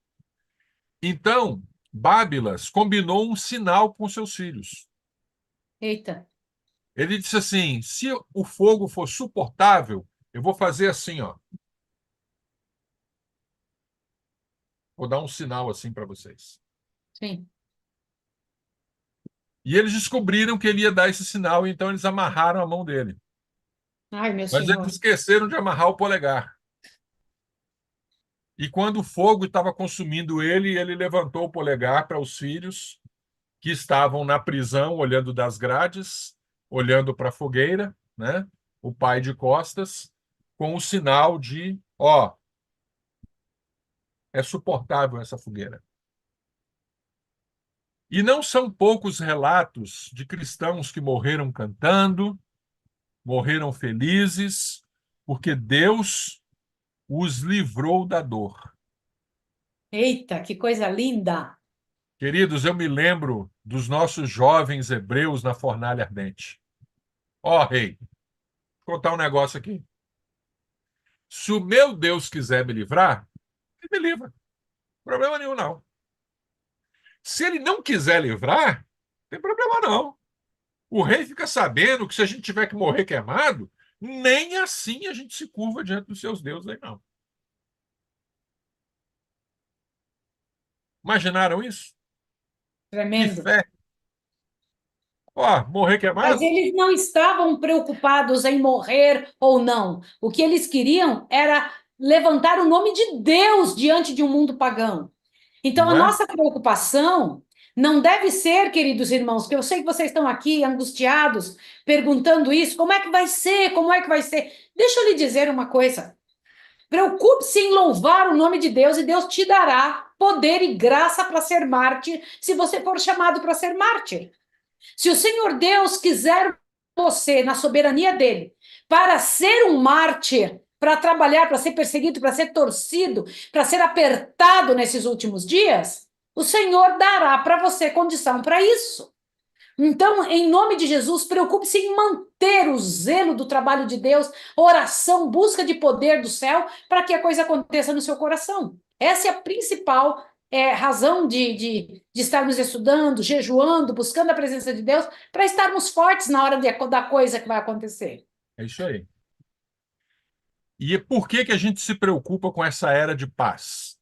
Speaker 1: Então, Bábilas combinou um sinal com seus filhos.
Speaker 3: Eita.
Speaker 1: Ele disse assim: se o fogo for suportável, eu vou fazer assim, ó. Vou dar um sinal assim para vocês.
Speaker 3: Sim.
Speaker 1: E eles descobriram que ele ia dar esse sinal, então eles amarraram a mão dele.
Speaker 3: Ai, meu
Speaker 1: Mas eles
Speaker 3: senhor.
Speaker 1: esqueceram de amarrar o polegar. E quando o fogo estava consumindo ele, ele levantou o polegar para os filhos que estavam na prisão, olhando das grades, olhando para a fogueira, né? O pai de costas, com o sinal de, ó, é suportável essa fogueira. E não são poucos relatos de cristãos que morreram cantando, morreram felizes, porque Deus os livrou da dor.
Speaker 3: Eita, que coisa linda.
Speaker 1: Queridos, eu me lembro dos nossos jovens hebreus na fornalha ardente. Ó, rei, vou contar um negócio aqui. Se o meu Deus quiser me livrar, ele me livra. Problema nenhum, não. Se ele não quiser livrar, não tem problema não. O rei fica sabendo que se a gente tiver que morrer queimado, nem assim a gente se curva diante dos seus deuses aí, não. Imaginaram isso? Que
Speaker 3: Tremendo.
Speaker 1: fé! Ó, morrer
Speaker 3: Mas
Speaker 1: queimado?
Speaker 3: eles não estavam preocupados em morrer ou não. O que eles queriam era levantar o nome de Deus diante de um mundo pagão. Então, a
Speaker 1: Não é?
Speaker 3: nossa preocupação não deve ser, queridos irmãos, porque eu sei que vocês estão aqui angustiados, perguntando isso: como é que vai ser? Como é que vai ser? Deixa eu lhe dizer uma coisa. Preocupe-se em louvar o nome de Deus e Deus te dará poder e graça para ser mártir, se você for chamado para ser mártir. Se o Senhor Deus quiser você, na soberania dele, para ser um mártir, para trabalhar, para ser perseguido, para ser torcido, para ser apertado nesses últimos dias, o Senhor dará para você condição para isso. Então, em nome de Jesus, preocupe-se em manter o zelo do trabalho de Deus, oração, busca de poder do céu, para que a coisa aconteça no seu coração. Essa é a principal razão de estarmos estudando, jejuando, buscando a presença de Deus, para estarmos fortes na hora da coisa que vai acontecer.
Speaker 1: É isso aí. E por que que a gente se preocupa com essa era de paz?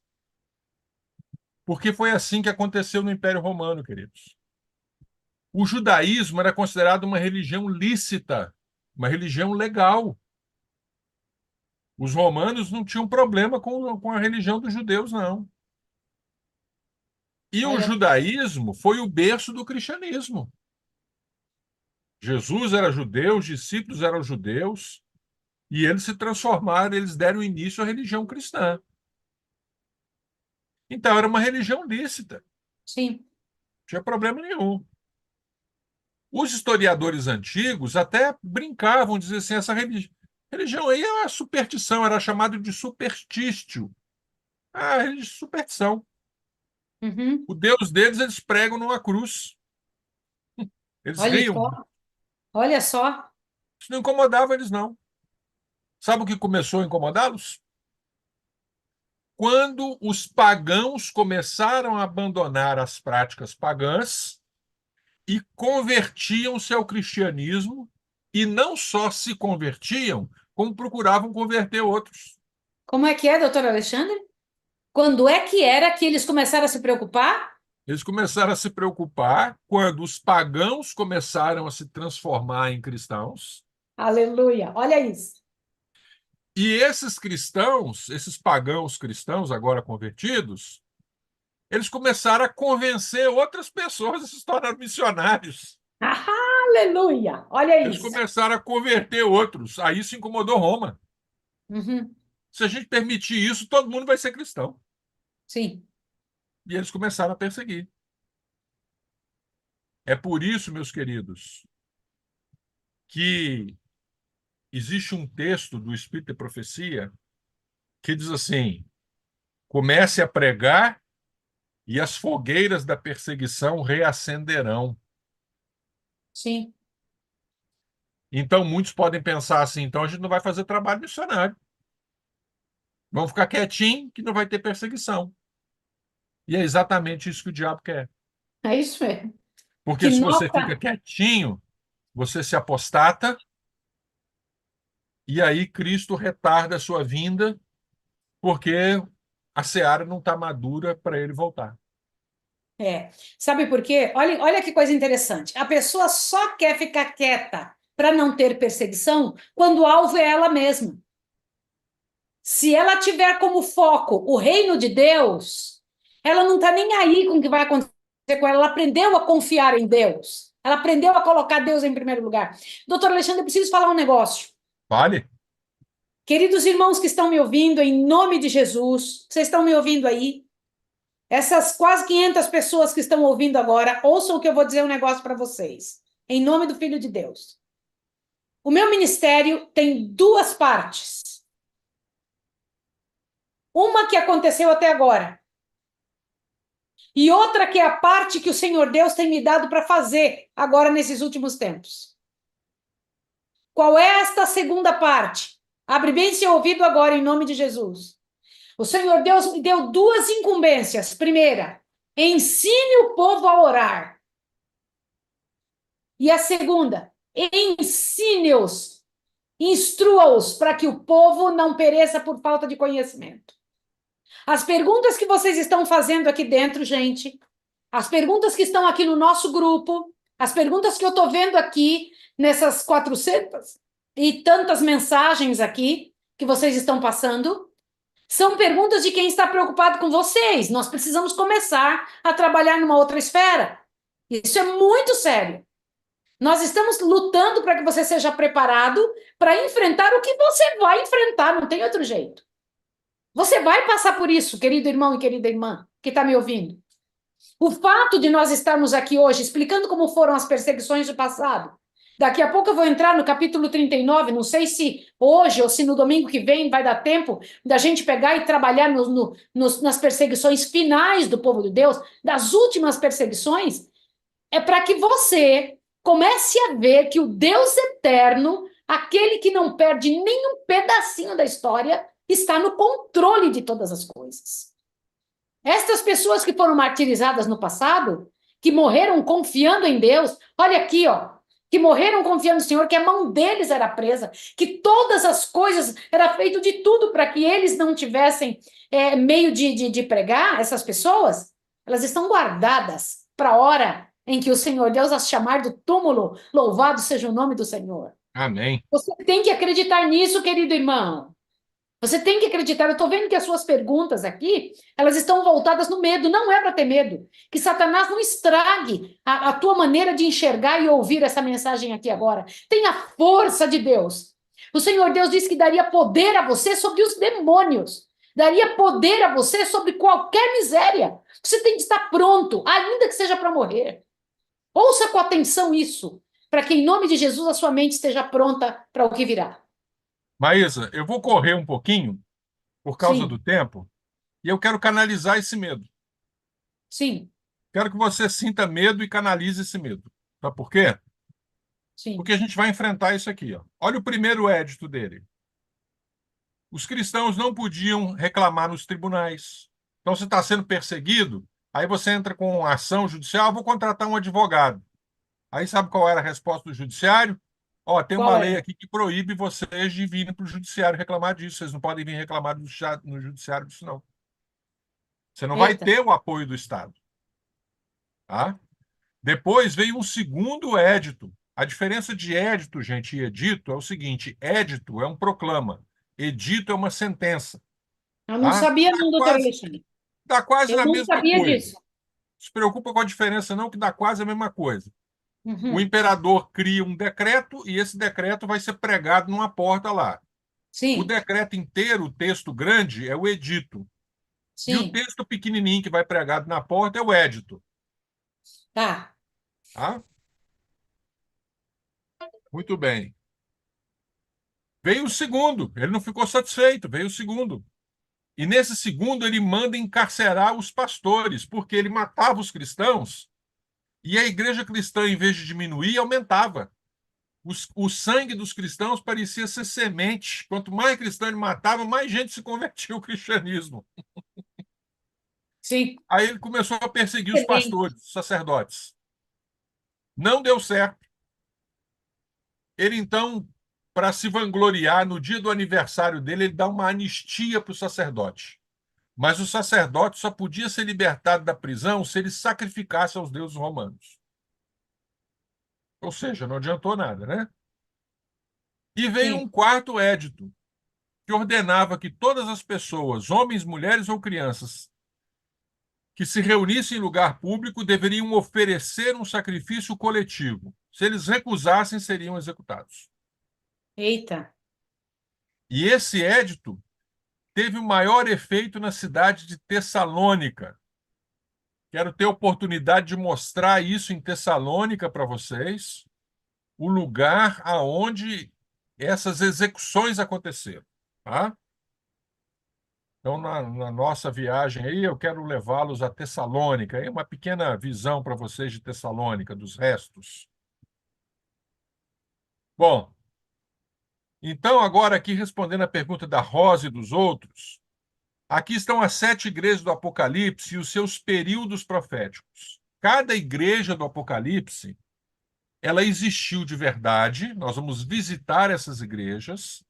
Speaker 1: Porque foi assim que aconteceu no Império Romano, queridos. O judaísmo era considerado uma religião lícita, uma religião legal. Os romanos não tinham problema com a religião dos judeus, não. E o
Speaker 3: Olha,
Speaker 1: judaísmo foi o berço do cristianismo. Jesus era judeu, os discípulos eram judeus, e eles se transformaram, eles deram início à religião cristã. Então, era uma religião lícita, não
Speaker 3: sim.
Speaker 1: tinha problema nenhum. Os historiadores antigos até brincavam, diziam assim, essa religião aí é uma superstição, era chamado de superstício. Ah, religião de superstição.
Speaker 3: Uhum.
Speaker 1: O Deus deles, eles pregam numa cruz. Eles
Speaker 3: Olha
Speaker 1: riam.
Speaker 3: só, olha só.
Speaker 1: Isso não incomodava eles, não. Sabe o que começou a incomodá-los? Quando os pagãos começaram a abandonar as práticas pagãs e convertiam-se ao cristianismo, e não só se convertiam, como procuravam converter outros.
Speaker 3: Como é, doutor Alexandre? Quando é que era que eles começaram a se preocupar?
Speaker 1: Eles começaram a se preocupar quando os pagãos começaram a se transformar em cristãos.
Speaker 3: Aleluia, olha isso.
Speaker 1: E esses cristãos, esses pagãos cristãos, agora convertidos, eles começaram a convencer outras pessoas a se tornar missionários.
Speaker 3: Aleluia, olha
Speaker 1: Eles
Speaker 3: isso.
Speaker 1: começaram a converter outros. Aí isso incomodou Roma.
Speaker 3: Uhum,
Speaker 1: Se a gente permitir isso, todo mundo vai ser cristão.
Speaker 3: sim.
Speaker 1: E eles começaram a perseguir. É por isso, meus queridos, que existe um texto do Espírito e Profecia que diz assim: comece a pregar e as fogueiras da perseguição reacenderão.
Speaker 3: Sim.
Speaker 1: Então, muitos podem pensar assim: então a gente não vai fazer trabalho missionário. Vamos ficar quietinho que não vai ter perseguição. E é exatamente isso que o diabo quer.
Speaker 3: É isso mesmo.
Speaker 1: Porque
Speaker 3: Que
Speaker 1: se você fica
Speaker 3: nota.
Speaker 1: quietinho, você se apostata e aí Cristo retarda a sua vinda, porque a seara não está madura para ele voltar.
Speaker 3: Sabe por quê? Olha que coisa interessante. A pessoa só quer ficar quieta para não ter perseguição quando o alvo é ela mesma. Se ela tiver como foco o reino de Deus, ela não está nem aí com o que vai acontecer com ela. Ela aprendeu a confiar em Deus. Ela aprendeu a colocar Deus em primeiro lugar. Doutor Alexandre, eu preciso falar um negócio.
Speaker 1: Vale?
Speaker 3: Queridos irmãos que estão me ouvindo, em nome de Jesus, vocês estão me ouvindo aí? Essas quase 500 pessoas que estão ouvindo agora, ouçam que eu vou dizer um negócio para vocês. Em nome do Filho de Deus. O meu ministério tem duas partes. Uma que aconteceu até agora. E outra que é a parte que o Senhor Deus tem me dado para fazer agora nesses últimos tempos. Qual é esta segunda parte? Abre bem seu ouvido agora, em nome de Jesus. O Senhor Deus me deu duas incumbências. Primeira, ensine o povo a orar. E a segunda, ensine-os, instrua-os para que o povo não pereça por falta de conhecimento. As perguntas que vocês estão fazendo aqui dentro, gente, as perguntas que estão aqui no nosso grupo, as perguntas que eu estou vendo aqui nessas 400 e tantas mensagens aqui que vocês estão passando, são perguntas de quem está preocupado com vocês. Nós precisamos começar a trabalhar numa outra esfera. Isso é muito sério. Nós estamos lutando para que você seja preparado para enfrentar o que você vai enfrentar, não tem outro jeito. Você vai passar por isso, querido irmão e querida irmã, que está me ouvindo. O fato de nós estarmos aqui hoje explicando como foram as perseguições do passado, daqui a pouco eu vou entrar no capítulo 39, não sei se hoje ou se no domingo que vem vai dar tempo da gente pegar e trabalhar nas perseguições finais do povo de Deus, das últimas perseguições, é para que você comece a ver que o Deus eterno, aquele que não perde nenhum pedacinho da história, está no controle de todas as coisas. Estas pessoas que foram martirizadas no passado, que morreram confiando em Deus, olha aqui, ó, que morreram confiando no Senhor, que a mão deles era presa, que todas as coisas, era feito de tudo para que eles não tivessem meio de pregar, essas pessoas, elas estão guardadas para a hora em que o Senhor Deus as chamar do túmulo, louvado seja o nome do Senhor.
Speaker 1: Amém.
Speaker 3: Você tem que acreditar nisso, querido irmão. Você tem que acreditar. Eu estou vendo que as suas perguntas aqui, elas estão voltadas no medo. Não é para ter medo. Que Satanás não estrague a tua maneira de enxergar e ouvir essa mensagem aqui agora. Tenha a força de Deus. O Senhor Deus disse que daria poder a você sobre os demônios. Daria poder a você sobre qualquer miséria. Você tem que estar pronto, ainda que seja para morrer. Ouça com atenção isso, para que em nome de Jesus a sua mente esteja pronta para o que virá.
Speaker 1: Maísa, eu vou correr um pouquinho por causa do
Speaker 3: Sim,
Speaker 1: tempo e eu quero canalizar esse medo.
Speaker 3: sim,
Speaker 1: Quero que você sinta medo e canalize esse medo. Sabe por quê?
Speaker 3: sim.
Speaker 1: Porque a gente vai enfrentar isso aqui, ó. Olha o primeiro édito dele. Os cristãos não podiam reclamar nos tribunais. Então, você está sendo perseguido, aí você entra com ação judicial, vou contratar um advogado. Aí sabe qual era a resposta do judiciário? Ó, tem uma
Speaker 3: Qual
Speaker 1: lei
Speaker 3: é?
Speaker 1: aqui que proíbe vocês de virem para o judiciário reclamar disso. Vocês não podem vir reclamar no judiciário disso, não. Você não vai
Speaker 3: Eita,
Speaker 1: ter o apoio do Estado. Tá? Depois veio um segundo édito. A diferença de édito, gente, e edito é o seguinte: édito é um proclama, edito é uma sentença.
Speaker 3: eu não
Speaker 1: Tá?
Speaker 3: sabia não, doutor Alexandre.
Speaker 1: Dá quase
Speaker 3: Eu
Speaker 1: a
Speaker 3: não
Speaker 1: mesma
Speaker 3: sabia
Speaker 1: coisa.
Speaker 3: disso.
Speaker 1: Não se preocupa com a diferença, não, que dá quase a mesma coisa. O
Speaker 3: Uhum.
Speaker 1: imperador cria um decreto e esse decreto vai ser pregado numa porta lá. O
Speaker 3: Sim,
Speaker 1: decreto inteiro, o texto grande, é o edito. E o
Speaker 3: sim,
Speaker 1: texto pequenininho que vai pregado na porta é o édito.
Speaker 3: tá.
Speaker 1: Tá? Muito bem. Veio o segundo. Ele não ficou satisfeito. Veio o segundo. E nesse segundo ele manda encarcerar os pastores, porque ele matava os cristãos e a igreja cristã, em vez de diminuir, aumentava. O sangue dos cristãos parecia ser semente. Quanto mais cristão ele matava, mais gente se convertia ao cristianismo.
Speaker 3: Sim,
Speaker 1: Aí ele começou a perseguir os
Speaker 3: excelente.
Speaker 1: pastores, os sacerdotes. Não deu certo. Ele, então, para se vangloriar, no dia do aniversário dele, ele dá uma anistia para o sacerdote. Mas o sacerdote só podia ser libertado da prisão se ele sacrificasse aos deuses romanos. Ou seja, não adiantou nada, né? E veio
Speaker 3: Sim.
Speaker 1: um quarto édito, que ordenava que todas as pessoas, homens, mulheres ou crianças, que se reunissem em lugar público deveriam oferecer um sacrifício coletivo. Se eles recusassem, seriam executados.
Speaker 3: Eita.
Speaker 1: E esse édito teve o maior efeito na cidade de Tessalônica. Quero ter oportunidade de mostrar isso em Tessalônica para vocês, o lugar aonde essas execuções aconteceram, tá? Então, na nossa viagem aí, eu quero levá-los a Tessalônica. Aí uma pequena visão para vocês de Tessalônica, dos restos. Bom, então agora aqui respondendo a pergunta da Rosa e dos outros, Aqui estão as 7 igrejas do Apocalipse e os seus períodos proféticos. Cada igreja do Apocalipse, ela existiu de verdade. Nós vamos visitar essas igrejas,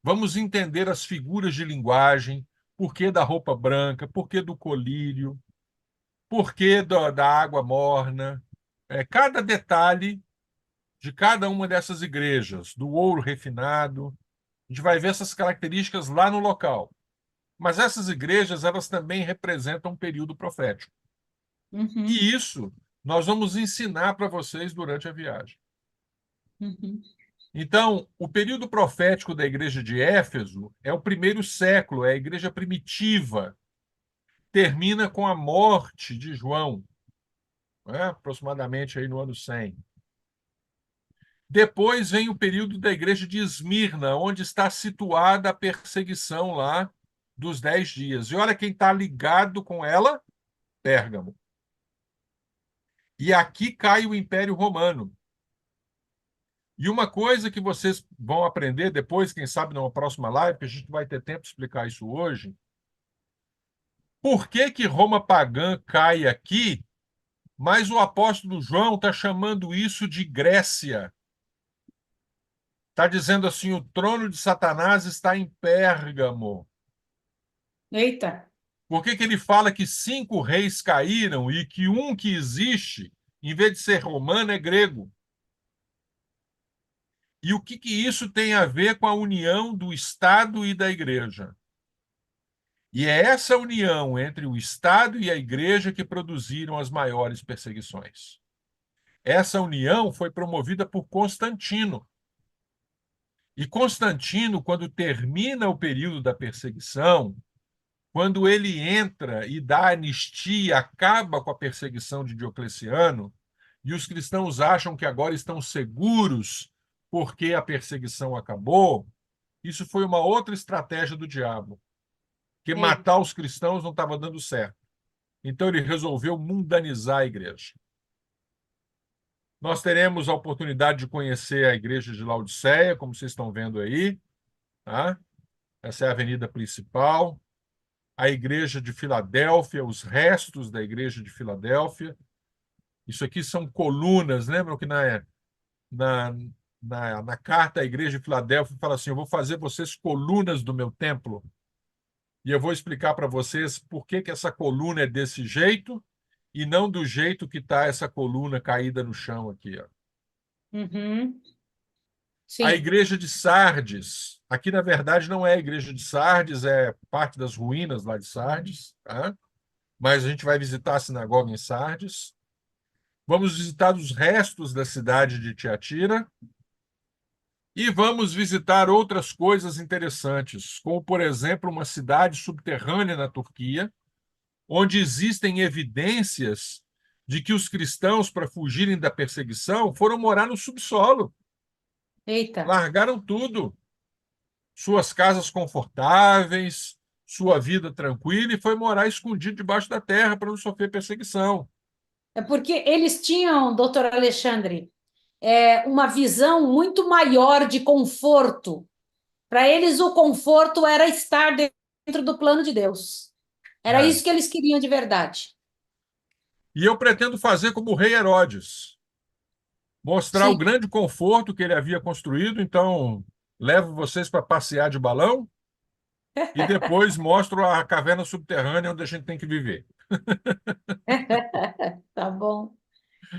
Speaker 1: vamos entender as figuras de linguagem, porquê da roupa branca, porquê do colírio, porquê da água morna, cada detalhe de cada uma dessas igrejas, do ouro refinado. A gente vai ver essas características lá no local. Mas essas igrejas, elas também representam um período profético.
Speaker 3: Uhum,
Speaker 1: E isso nós vamos ensinar para vocês durante a viagem.
Speaker 3: uhum.
Speaker 1: Então, o período profético da igreja de Éfeso é o primeiro século, é a igreja primitiva. Termina com a morte de João, né? Aproximadamente aí no ano 100. Depois vem o período da igreja de Esmirna, onde está situada a perseguição lá dos 10 dias. E olha quem está ligado com ela, Pérgamo. E aqui cai o Império Romano. E uma coisa que vocês vão aprender depois, quem sabe numa próxima live, que a gente vai ter tempo de explicar isso hoje, por que que Roma pagã cai aqui, mas o apóstolo João está chamando isso de Grécia. Está dizendo assim, o trono de Satanás está em Pérgamo.
Speaker 3: Eita,
Speaker 1: Por que que ele fala que 5 reis caíram e que um que existe, em vez de ser romano, é grego? E o que que isso tem a ver com a união do Estado e da Igreja? E é essa união entre o Estado e a Igreja que produziram as maiores perseguições. Essa união foi promovida por Constantino. E Constantino, quando termina o período da perseguição, quando ele entra e dá anistia, acaba com a perseguição de Diocleciano, e os cristãos acham que agora estão seguros porque a perseguição acabou, isso foi uma outra estratégia do diabo, que matar os cristãos não estava dando certo. Então ele resolveu mundanizar a igreja. Nós teremos a oportunidade de conhecer a igreja de Laodiceia, como vocês estão vendo aí. Tá? Essa é a avenida principal. A igreja de Filadélfia, os restos da igreja de Filadélfia. Isso aqui são colunas. Lembram que na carta à igreja de Filadélfia fala assim: eu vou fazer vocês colunas do meu templo. E eu vou explicar para vocês por que que essa coluna é desse jeito e não do jeito que está essa coluna caída no chão aqui. Ó.
Speaker 3: uhum.
Speaker 1: A
Speaker 3: Sim,
Speaker 1: igreja de Sardes, aqui na verdade não é a igreja de Sardes, é parte das ruínas lá de Sardes, tá? Mas a gente vai visitar a sinagoga em Sardes. Vamos visitar os restos da cidade de Tiatira e vamos visitar outras coisas interessantes, como, por exemplo, uma cidade subterrânea na Turquia, onde existem evidências de que os cristãos, para fugirem da perseguição, foram morar no subsolo,
Speaker 3: eita.
Speaker 1: largaram tudo, suas casas confortáveis, sua vida tranquila, e foi morar escondido debaixo da terra para não sofrer perseguição.
Speaker 3: É porque eles tinham, doutor Alexandre, uma visão muito maior de conforto. Para eles, o conforto era estar dentro do plano de Deus. Era
Speaker 1: É.
Speaker 3: isso que eles queriam de verdade.
Speaker 1: E eu pretendo fazer como o rei Herodes, mostrar o
Speaker 3: Sim.
Speaker 1: grande conforto que ele havia construído, então levo vocês para passear de balão e depois mostro a caverna subterrânea onde a gente tem que viver.
Speaker 3: Tá bom.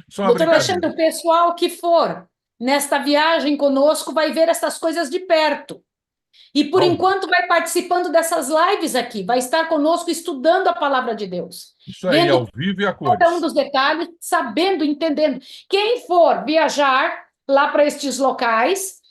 Speaker 1: Só uma
Speaker 3: Doutor
Speaker 1: brincadeira.
Speaker 3: Alexandre, o pessoal que for nesta viagem conosco vai ver essas coisas de perto. E por
Speaker 1: Vamos ver.
Speaker 3: enquanto vai participando dessas lives aqui, vai estar conosco estudando a palavra de Deus,
Speaker 1: Isso aí, ao
Speaker 3: vendo
Speaker 1: vivo e a
Speaker 3: cada um
Speaker 1: cores.
Speaker 3: dos detalhes, sabendo, entendendo. Quem for viajar lá para estes locais,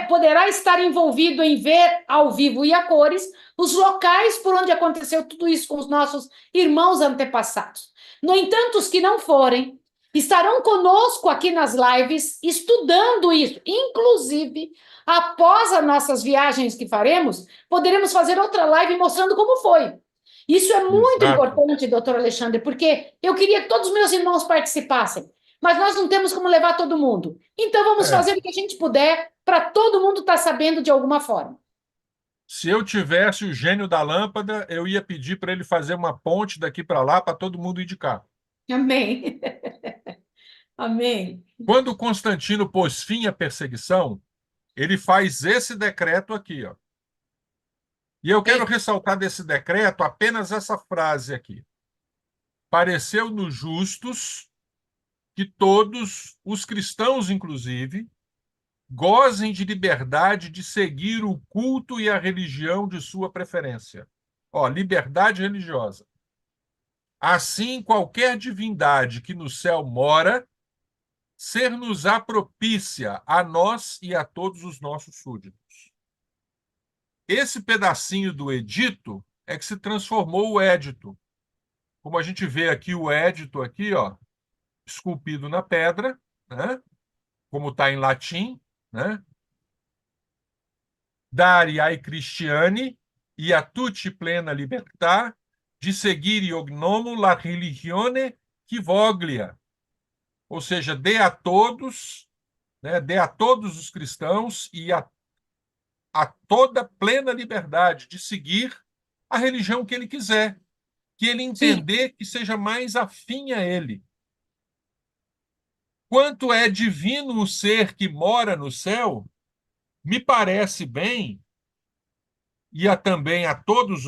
Speaker 3: poderá estar envolvido em ver ao vivo e a cores os locais por onde aconteceu tudo isso com os nossos irmãos antepassados. No entanto, os que não forem, estarão conosco aqui nas lives, estudando isso. Inclusive, após as nossas viagens que faremos, poderemos fazer outra live mostrando como foi. Isso é muito
Speaker 1: Exato.
Speaker 3: importante, doutor Alexandre, porque eu queria que todos os meus irmãos participassem, mas nós não temos como levar todo mundo. Então, vamos
Speaker 1: É.
Speaker 3: fazer o que a gente puder para todo mundo estar sabendo de alguma forma.
Speaker 1: Se eu tivesse o gênio da lâmpada, eu ia pedir para ele fazer uma ponte daqui para lá para todo mundo ir de carro.
Speaker 3: Amém. Amém.
Speaker 1: Quando Constantino pôs fim à perseguição, ele faz esse decreto aqui, ó. E eu quero
Speaker 3: Amém.
Speaker 1: ressaltar desse decreto apenas essa frase aqui. Pareceu-nos justos que todos, os cristãos inclusive, gozem de liberdade de seguir o culto e a religião de sua preferência. Ó, liberdade religiosa. Assim, qualquer divindade que no céu mora, ser-nos-á propícia a nós e a todos os nossos súditos. Esse pedacinho do edito é que se transformou o édito. Como a gente vê aqui o édito aqui, ó, esculpido na pedra, né? Como está em latim, né? Dare ai Christiani e a tutti plena libertà de seguire ognomo la religione qui voglia. Ou seja, dê a todos, né, dê a todos os cristãos e a toda plena liberdade de seguir a religião que ele quiser, que ele
Speaker 3: Sim,
Speaker 1: entender que seja mais afim a ele. Quanto é divino o ser que mora no céu, me parece bem, e também a todos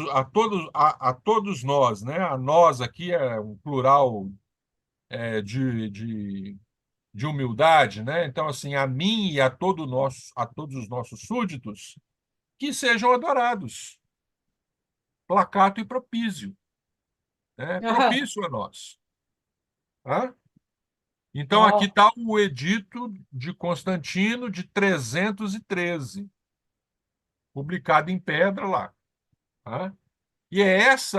Speaker 1: nós, né? A nós aqui é um plural de humildade, né? Então, assim, a mim e a todos os nossos súditos, que sejam adorados, placato e propício, né?
Speaker 3: aham.
Speaker 1: Propício a nós. Tá? Então, aqui
Speaker 3: Ó,
Speaker 1: está o edito de Constantino de 313, publicado em pedra lá. Tá? E é esse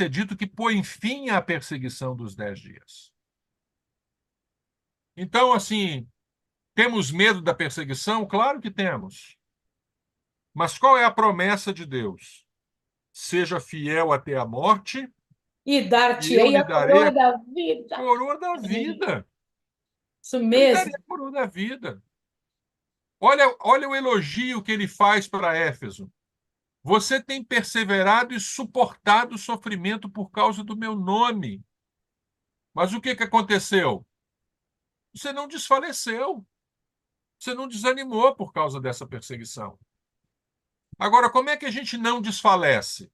Speaker 1: edito que põe fim à perseguição dos 10 dias. Então, assim, temos medo da perseguição? Claro que temos. Mas qual é a promessa de Deus? Seja fiel até a morte,
Speaker 3: e
Speaker 1: e eu
Speaker 3: dar-te-ei
Speaker 1: lhe
Speaker 3: a
Speaker 1: darei
Speaker 3: coroa
Speaker 1: a
Speaker 3: da vida.
Speaker 1: coroa da
Speaker 3: Amém.
Speaker 1: vida.
Speaker 3: Isso
Speaker 1: Eu lhe darei
Speaker 3: mesmo.
Speaker 1: a coroa da vida. Olha o elogio que ele faz para Éfeso. Você tem perseverado e suportado o sofrimento por causa do meu nome. Mas o que aconteceu? Você não desfaleceu. Você não desanimou por causa dessa perseguição. Agora, como é que a gente não desfalece?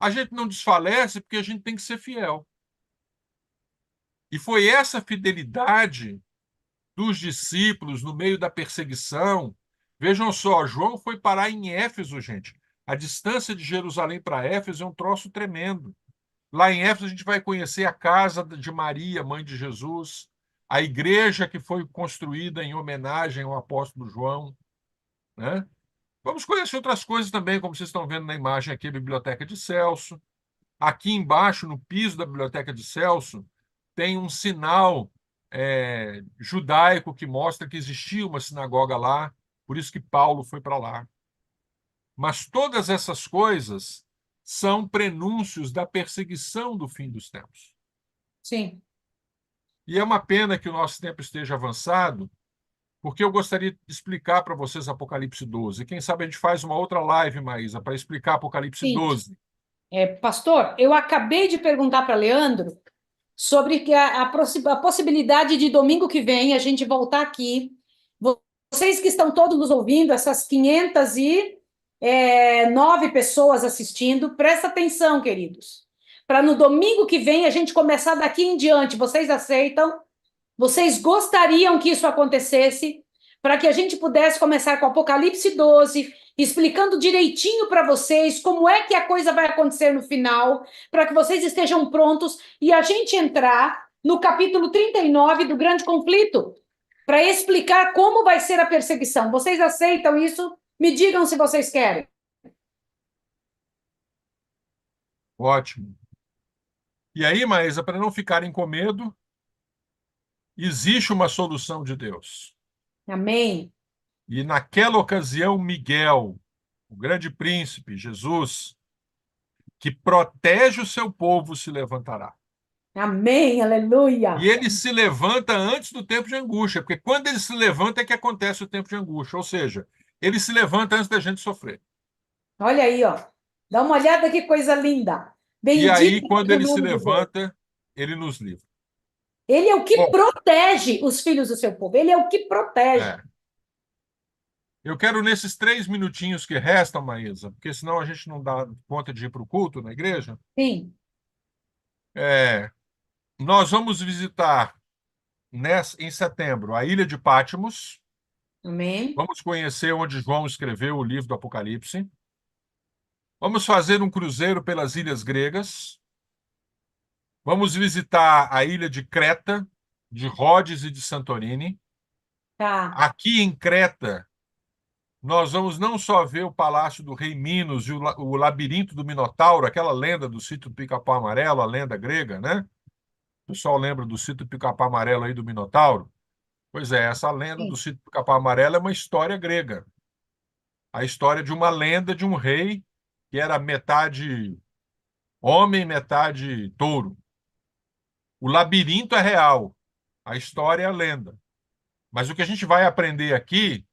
Speaker 1: A gente não desfalece porque a gente tem que ser fiel. E foi essa fidelidade dos discípulos no meio da perseguição. Vejam só, João foi parar em Éfeso, gente. A distância de Jerusalém para Éfeso é um troço tremendo. Lá em Éfeso a gente vai conhecer a casa de Maria, mãe de Jesus, a igreja que foi construída em homenagem ao apóstolo João, né? Vamos conhecer outras coisas também, como vocês estão vendo na imagem aqui, a Biblioteca de Celso. Aqui embaixo, no piso da Biblioteca de Celso, tem um sinal judaico que mostra que existia uma sinagoga lá, por isso que Paulo foi para lá. Mas todas essas coisas são prenúncios da perseguição do fim dos tempos.
Speaker 3: Sim,
Speaker 1: E é uma pena que o nosso tempo esteja avançado, porque eu gostaria de explicar para vocês Apocalipse 12. Quem sabe a gente faz uma outra live, Maísa, para explicar Apocalipse
Speaker 3: sim.
Speaker 1: 12.
Speaker 3: Pastor, eu acabei de perguntar para Leandro sobre a possibilidade de domingo que vem a gente voltar aqui. Vocês que estão todos nos ouvindo, essas 509 pessoas assistindo, presta atenção, queridos. Para no domingo que vem a gente começar daqui em diante. Vocês aceitam? Vocês gostariam que isso acontecesse? Para que a gente pudesse começar com Apocalipse 12, explicando direitinho para vocês como é que a coisa vai acontecer no final, para que vocês estejam prontos e a gente entrar no capítulo 39 do Grande Conflito, para explicar como vai ser a perseguição. Vocês aceitam isso? Me digam se vocês querem.
Speaker 1: Ótimo. E aí, Maísa, para não ficarem com medo, existe uma solução de Deus.
Speaker 3: Amém.
Speaker 1: E naquela ocasião, Miguel, o grande príncipe, Jesus, que protege o seu povo, se levantará.
Speaker 3: Amém, aleluia.
Speaker 1: E ele se levanta antes do tempo de angústia, porque quando ele se levanta é que acontece o tempo de angústia. Ou seja, ele se levanta antes da gente sofrer.
Speaker 3: Olha aí, ó. Dá uma olhada que coisa linda.
Speaker 1: E aí,
Speaker 3: Bendito
Speaker 1: quando
Speaker 3: seja o
Speaker 1: ele se
Speaker 3: nome de Deus.
Speaker 1: levanta, ele nos livra.
Speaker 3: Ele é o que
Speaker 1: Bom,
Speaker 3: protege os filhos do seu povo. Ele é o que protege.
Speaker 1: é. Eu quero, nesses 3 minutinhos que restam, Maísa, porque senão a gente não dá conta de ir para o culto na igreja,
Speaker 3: Sim.
Speaker 1: nós vamos visitar em setembro a Ilha de Patmos.
Speaker 3: Amém.
Speaker 1: Vamos conhecer onde João escreveu o livro do Apocalipse. Vamos fazer um cruzeiro pelas ilhas gregas. Vamos visitar a ilha de Creta, de Rhodes e de Santorini.
Speaker 3: Tá.
Speaker 1: Aqui em Creta, nós vamos não só ver o Palácio do Rei Minos e o Labirinto do Minotauro, aquela lenda do sítio do Pica-Pau Amarelo, a lenda grega, né? O pessoal lembra do sítio do Pica-Pau Amarelo aí do Minotauro? Pois é, essa lenda do
Speaker 3: Sim.
Speaker 1: sítio do Pica-Pau Amarelo é uma história grega. A história de uma lenda de um rei que era metade homem, metade touro. O labirinto é real, a história é a lenda. Mas o que a gente vai aprender aqui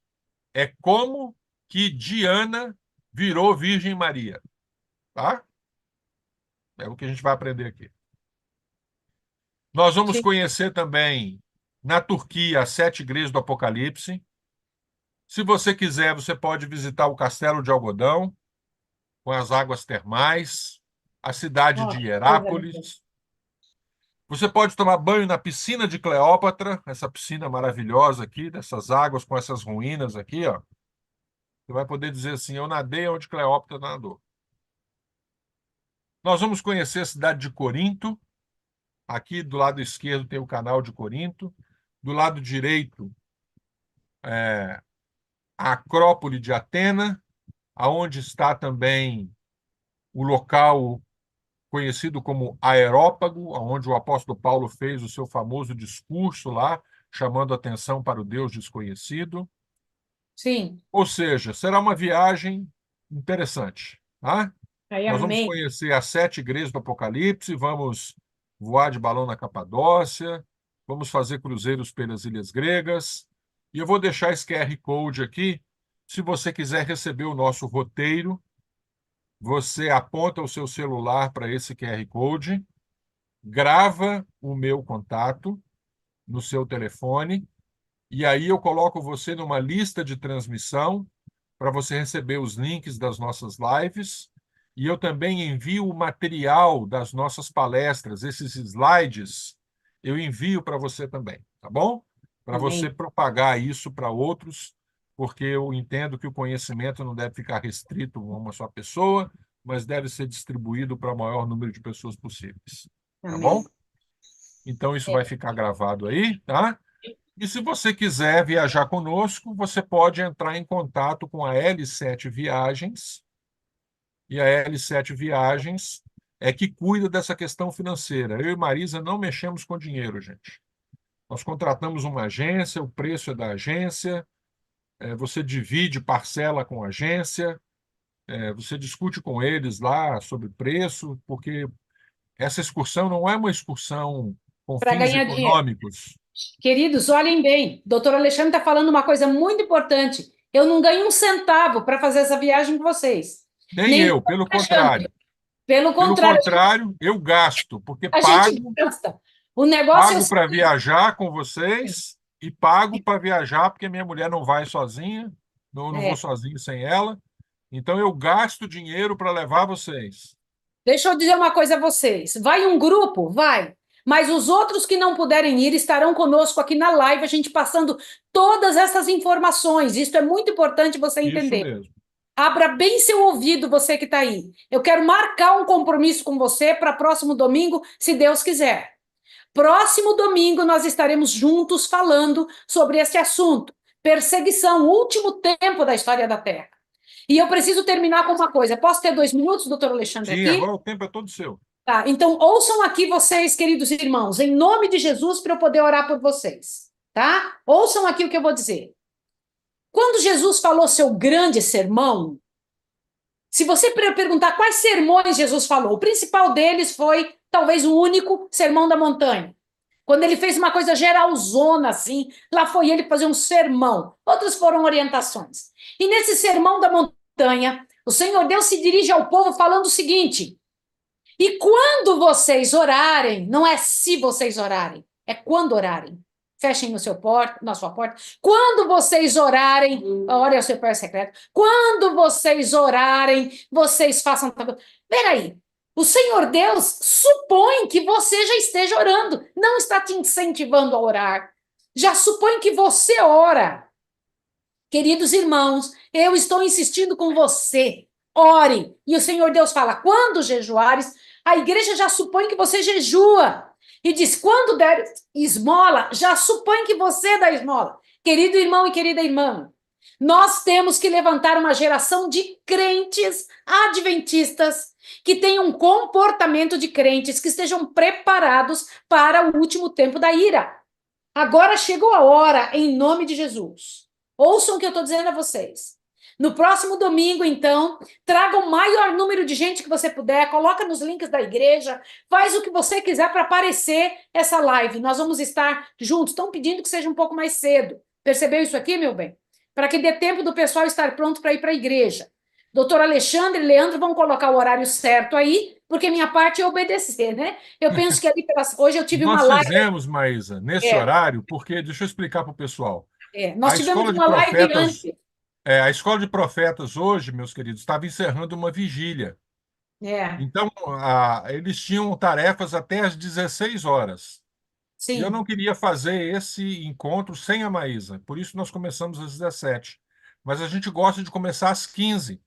Speaker 1: é como que Diana virou Virgem Maria, tá? É o que a gente vai aprender aqui. Nós vamos
Speaker 3: Sim.
Speaker 1: conhecer também na Turquia as 7 igrejas do Apocalipse. Se você quiser, você pode visitar o Castelo de Algodão, com as águas termais, a cidade
Speaker 3: Ó,
Speaker 1: de
Speaker 3: coisa linda.
Speaker 1: Hierápolis. Você pode tomar banho na piscina de Cleópatra, essa piscina maravilhosa aqui, dessas águas com essas ruínas aqui, ó. Você vai poder dizer assim: eu nadei onde Cleópatra nadou. Nós vamos conhecer a cidade de Corinto. Aqui do lado esquerdo tem o canal de Corinto. Do lado direito, a Acrópole de Atena, aonde está também o local conhecido como Aerópago, onde o apóstolo Paulo fez o seu famoso discurso lá, chamando atenção para o Deus desconhecido.
Speaker 3: Sim.
Speaker 1: Ou seja, será uma viagem interessante, tá?
Speaker 3: Aí,
Speaker 1: Nós vamos
Speaker 3: amém.
Speaker 1: conhecer as 7 igrejas do Apocalipse, vamos voar de balão na Capadócia, vamos fazer cruzeiros pelas ilhas gregas, e eu vou deixar esse QR Code aqui. Se você quiser receber o nosso roteiro, você aponta o seu celular para esse QR Code, grava o meu contato no seu telefone, e aí eu coloco você numa lista de transmissão para você receber os links das nossas lives. E eu também envio o material das nossas palestras, esses slides, eu envio para você também, tá bom? Para você
Speaker 3: Amém.
Speaker 1: propagar isso para outros, porque eu entendo que o conhecimento não deve ficar restrito a uma só pessoa, mas deve ser distribuído para o maior número de pessoas possíveis, tá bom?
Speaker 3: Amém.
Speaker 1: Então isso
Speaker 3: É.
Speaker 1: vai ficar gravado aí, tá? E se você quiser viajar conosco, você pode entrar em contato com a L7 Viagens, e a L7 Viagens é que cuida dessa questão financeira. Eu e Marisa não mexemos com dinheiro, gente. Nós contratamos uma agência, o preço é da agência, você divide parcela com a agência, você discute com eles lá sobre preço, porque essa excursão não é uma excursão com
Speaker 3: Para
Speaker 1: fins
Speaker 3: ganhar dinheiro.
Speaker 1: econômicos.
Speaker 3: Queridos, olhem bem. Doutor Alexandre está falando uma coisa muito importante. Eu não ganho um centavo para fazer essa viagem com vocês.
Speaker 1: Nem
Speaker 3: Nem
Speaker 1: eu,
Speaker 3: doutor
Speaker 1: pelo
Speaker 3: Alexandre.
Speaker 1: contrário.
Speaker 3: Pelo
Speaker 1: Pelo
Speaker 3: contrário,
Speaker 1: contrário, eu gasto, porque
Speaker 3: a gente
Speaker 1: pago,
Speaker 3: gasta. O negócio é o
Speaker 1: pago para
Speaker 3: seguinte.
Speaker 1: viajar com vocês e pago para viajar porque minha mulher não vai sozinha, não vou
Speaker 3: É,
Speaker 1: sozinho sem ela. Então eu gasto dinheiro para levar vocês.
Speaker 3: deixa eu dizer uma coisa a vocês. Vai um grupo? Vai. Mas os outros que não puderem ir estarão conosco aqui na live, a gente passando todas essas informações. Isso é muito importante você
Speaker 1: Isso
Speaker 3: entender.
Speaker 1: mesmo.
Speaker 3: Abra bem seu ouvido, você que está aí. Eu quero marcar um compromisso com você para próximo domingo, se Deus quiser. Próximo domingo nós estaremos juntos falando sobre esse assunto. Perseguição, o último tempo da história da Terra. E eu preciso terminar com uma coisa. Posso ter 2 minutos, doutor Alexandre,
Speaker 1: Sim,
Speaker 3: aqui?
Speaker 1: agora o tempo é todo seu.
Speaker 3: Tá, então ouçam aqui vocês, queridos irmãos, em nome de Jesus, para eu poder orar por vocês. Tá? Ouçam aqui o que eu vou dizer. Quando Jesus falou seu grande sermão, se você perguntar quais sermões Jesus falou, o principal deles foi, talvez o único, Sermão da Montanha. Quando ele fez uma coisa geralzona, assim, lá foi ele fazer um sermão. Outras foram orientações. E nesse sermão da montanha, o Senhor Deus se dirige ao povo falando o seguinte: e quando vocês orarem, não é se vocês orarem, é quando orarem. Fechem no seu na sua porta. Quando vocês orarem, ore ao seu Pai secreto. Quando vocês orarem, vocês façam... Peraí, o Senhor Deus supõe que você já esteja orando, não está te incentivando a orar. Já supõe que você ora. Queridos irmãos, eu estou insistindo com você. Ore. E o Senhor Deus fala, quando jejuares, a igreja já supõe que você jejua. E diz, quando der esmola, já supõe que você dá esmola. Querido irmão e querida irmã, nós temos que levantar uma geração de crentes adventistas que tenham um comportamento de crentes que estejam preparados para o último tempo da ira. Agora chegou a hora, em nome de Jesus. Ouçam o que eu estou dizendo a vocês. No próximo domingo, então, traga o maior número de gente que você puder, coloca nos links da igreja, faz o que você quiser para aparecer essa live. Nós vamos estar juntos. Estão pedindo que seja um pouco mais cedo. Percebeu isso aqui, meu bem? Para que dê tempo do pessoal estar pronto para ir para a igreja. Doutor Alexandre e Leandro vão colocar o horário certo aí, porque minha parte é obedecer, né? Eu penso que ali hoje eu tive uma
Speaker 1: Nós
Speaker 3: live.
Speaker 1: fizemos, Maísa, nesse
Speaker 3: É,
Speaker 1: horário, porque, deixa eu explicar para o pessoal.
Speaker 3: nós
Speaker 1: A
Speaker 3: tivemos
Speaker 1: escola de
Speaker 3: uma live
Speaker 1: profetas,
Speaker 3: antes.
Speaker 1: a escola de profetas hoje, meus queridos, estava encerrando uma vigília.
Speaker 3: É,
Speaker 1: Então, eles tinham tarefas até às 16 horas. E eu
Speaker 3: sim.
Speaker 1: não queria fazer esse encontro sem a Maísa. Por isso nós começamos às 17. Mas a gente gosta de começar às 15,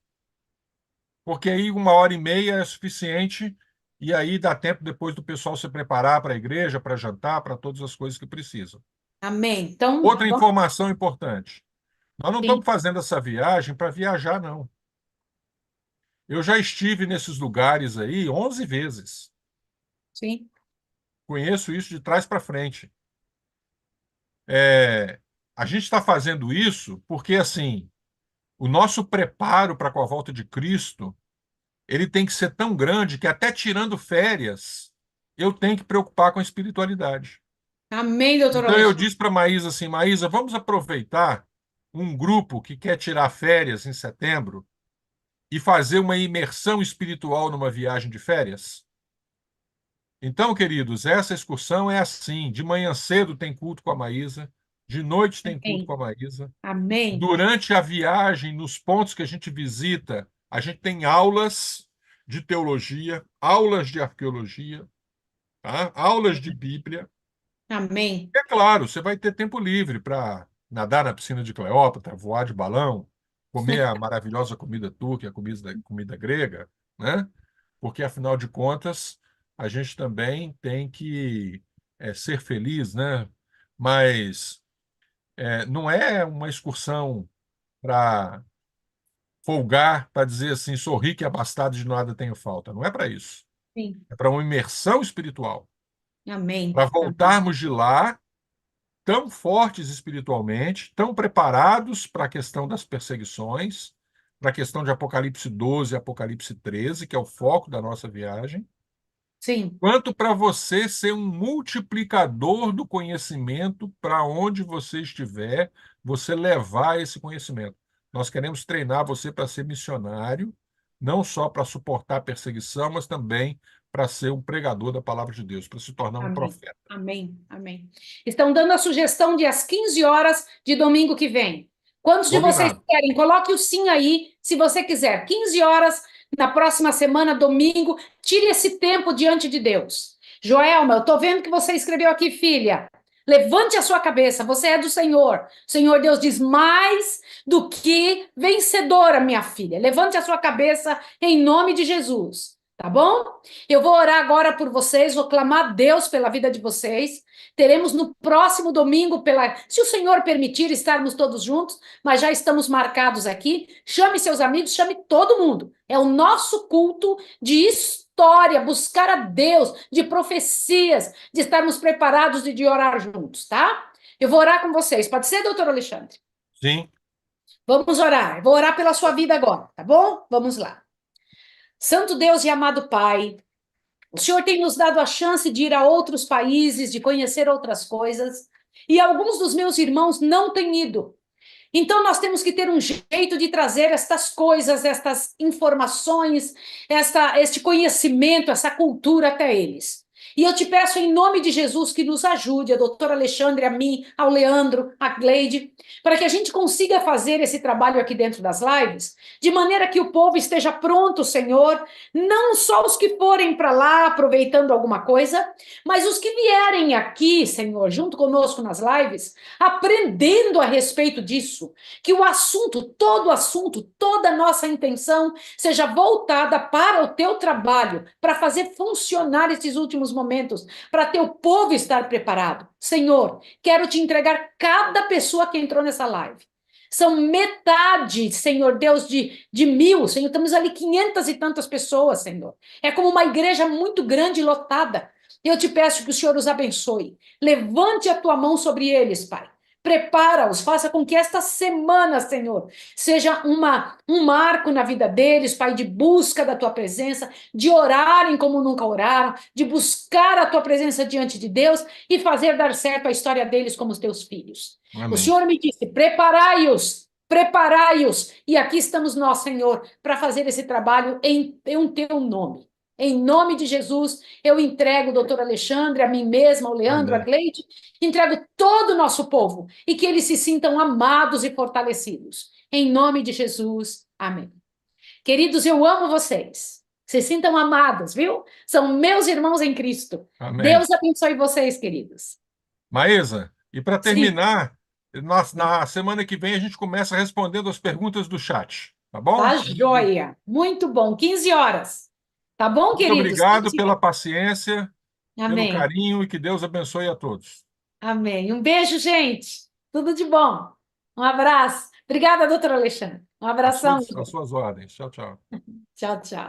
Speaker 1: porque aí 1h30 é suficiente e aí dá tempo depois do pessoal se preparar para a igreja, para jantar, para todas as coisas que precisam.
Speaker 3: Amém. Então,
Speaker 1: Outra
Speaker 3: vamos.
Speaker 1: informação importante. Nós não
Speaker 3: Sim,
Speaker 1: estamos fazendo essa viagem para viajar, não. Eu já estive nesses lugares aí 11 vezes.
Speaker 3: sim.
Speaker 1: Conheço isso de trás para frente. É, a gente está fazendo isso porque, assim, o nosso preparo para com a volta de Cristo, ele tem que ser tão grande que até tirando férias, eu tenho que preocupar com a espiritualidade.
Speaker 3: Amém, doutor
Speaker 1: Então eu
Speaker 3: Alexandre.
Speaker 1: disse para a Maísa assim, Maísa, vamos aproveitar um grupo que quer tirar férias em setembro e fazer uma imersão espiritual numa viagem de férias? Então, queridos, essa excursão é assim: de manhã cedo tem culto com a Maísa, de noite tem culto com
Speaker 3: Amém.
Speaker 1: a Maísa.
Speaker 3: Amém.
Speaker 1: Durante a viagem, nos pontos que a gente visita, a gente tem aulas de teologia, aulas de arqueologia, tá? Aulas de Bíblia.
Speaker 3: Amém.
Speaker 1: É claro, você vai ter tempo livre para nadar na piscina de Cleópatra, voar de balão, comer a maravilhosa comida turca, a comida grega, né? Porque, afinal de contas, a gente também tem que ser feliz, né? Mas não é uma excursão para folgar, para dizer assim, sou rico e abastado, de nada tenho falta. Não é para isso.
Speaker 3: Sim.
Speaker 1: É para uma imersão espiritual.
Speaker 3: Amém.
Speaker 1: Para
Speaker 3: Amém.
Speaker 1: voltarmos de lá tão fortes espiritualmente, tão preparados para a questão das perseguições, para a questão de Apocalipse 12 e Apocalipse 13, que é o foco da nossa viagem,
Speaker 3: Sim.
Speaker 1: quanto para você ser um multiplicador do conhecimento para onde você estiver, você levar esse conhecimento. Nós queremos treinar você para ser missionário, não só para suportar a perseguição, mas também para ser um pregador da palavra de Deus, para se tornar um
Speaker 3: Amém.
Speaker 1: profeta.
Speaker 3: Amém. Amém. Estão dando a sugestão de às 15 horas de domingo que vem. Quantos de vocês
Speaker 1: Combinado.
Speaker 3: querem? Coloque o sim aí, se você quiser. 15 horas na próxima semana, domingo. Tire esse tempo diante de Deus. Joelma, eu estou vendo que você escreveu aqui, filha. Levante a sua cabeça, você é do Senhor. O Senhor Deus diz mais do que vencedora, minha filha. Levante a sua cabeça em nome de Jesus. Tá bom? Eu vou orar agora por vocês, vou clamar a Deus pela vida de vocês. Teremos no próximo domingo, se o Senhor permitir, estarmos todos juntos, mas já estamos marcados aqui. Chame seus amigos, chame todo mundo. É o nosso culto de história, buscar a Deus, de profecias, de estarmos preparados e de orar juntos, tá? Eu vou orar com vocês. Pode ser, doutor Alexandre?
Speaker 1: Sim.
Speaker 3: Vamos orar. Eu vou orar pela sua vida agora, tá bom? Vamos lá. Santo Deus e amado Pai, O Senhor tem nos dado a chance de ir a outros países, de conhecer outras coisas, e alguns dos meus irmãos não têm ido. Então, nós temos que ter um jeito de trazer estas coisas, estas informações, este conhecimento, essa cultura até eles. E eu te peço, em nome de Jesus, que nos ajude, a doutora Alexandre, a mim, ao Leandro, a Gleide, para que a gente consiga fazer esse trabalho aqui dentro das lives, de maneira que o povo esteja pronto, Senhor, não só os que forem para lá aproveitando alguma coisa, mas os que vierem aqui, Senhor, junto conosco nas lives, aprendendo a respeito disso, que o assunto, todo o assunto, toda a nossa intenção seja voltada para o teu trabalho, para fazer funcionar esses últimos momentos, para teu povo estar preparado. Senhor, quero te entregar cada pessoa que entrou nessa live. São metade, Senhor Deus, de 1.000, Senhor, estamos ali 500 e tantas pessoas, Senhor. É como uma igreja muito grande e lotada. Eu te peço que o Senhor os abençoe. Levante a tua mão sobre eles, Pai. Prepara-os, faça com que esta semana, Senhor, seja um marco na vida deles, Pai, de busca da Tua presença, de orarem como nunca oraram, de buscar a Tua presença diante de Deus e fazer dar certo a história deles como os Teus filhos.
Speaker 1: Amém.
Speaker 3: O Senhor me disse, preparai-os, preparai-os, e aqui estamos nós, Senhor, para fazer esse trabalho em Teu nome. Em nome de Jesus, eu entrego o doutor Alexandre, a mim mesma, o Leandro,
Speaker 1: Amém.
Speaker 3: a Gleide, entrego todo o nosso povo e que eles se sintam amados e fortalecidos. Em nome de Jesus, amém. Queridos, eu amo vocês. Se sintam amados, viu? São meus irmãos em Cristo.
Speaker 1: Amém.
Speaker 3: Deus abençoe vocês, queridos.
Speaker 1: Maísa, e para
Speaker 3: Sim.
Speaker 1: terminar, na semana que vem a gente começa respondendo as perguntas do chat, tá bom?
Speaker 3: Tá joia. Muito bom. 15 horas. Tá bom,
Speaker 1: Muito
Speaker 3: queridos?
Speaker 1: obrigado
Speaker 3: 15
Speaker 1: pela paciência, pelo
Speaker 3: Amém.
Speaker 1: carinho e que Deus abençoe a todos.
Speaker 3: Amém. Um beijo, gente. Tudo de bom. Um abraço. Obrigada, doutora Alexandre. Um abração.
Speaker 1: Às suas ordens. Tchau, tchau.
Speaker 3: Tchau, tchau.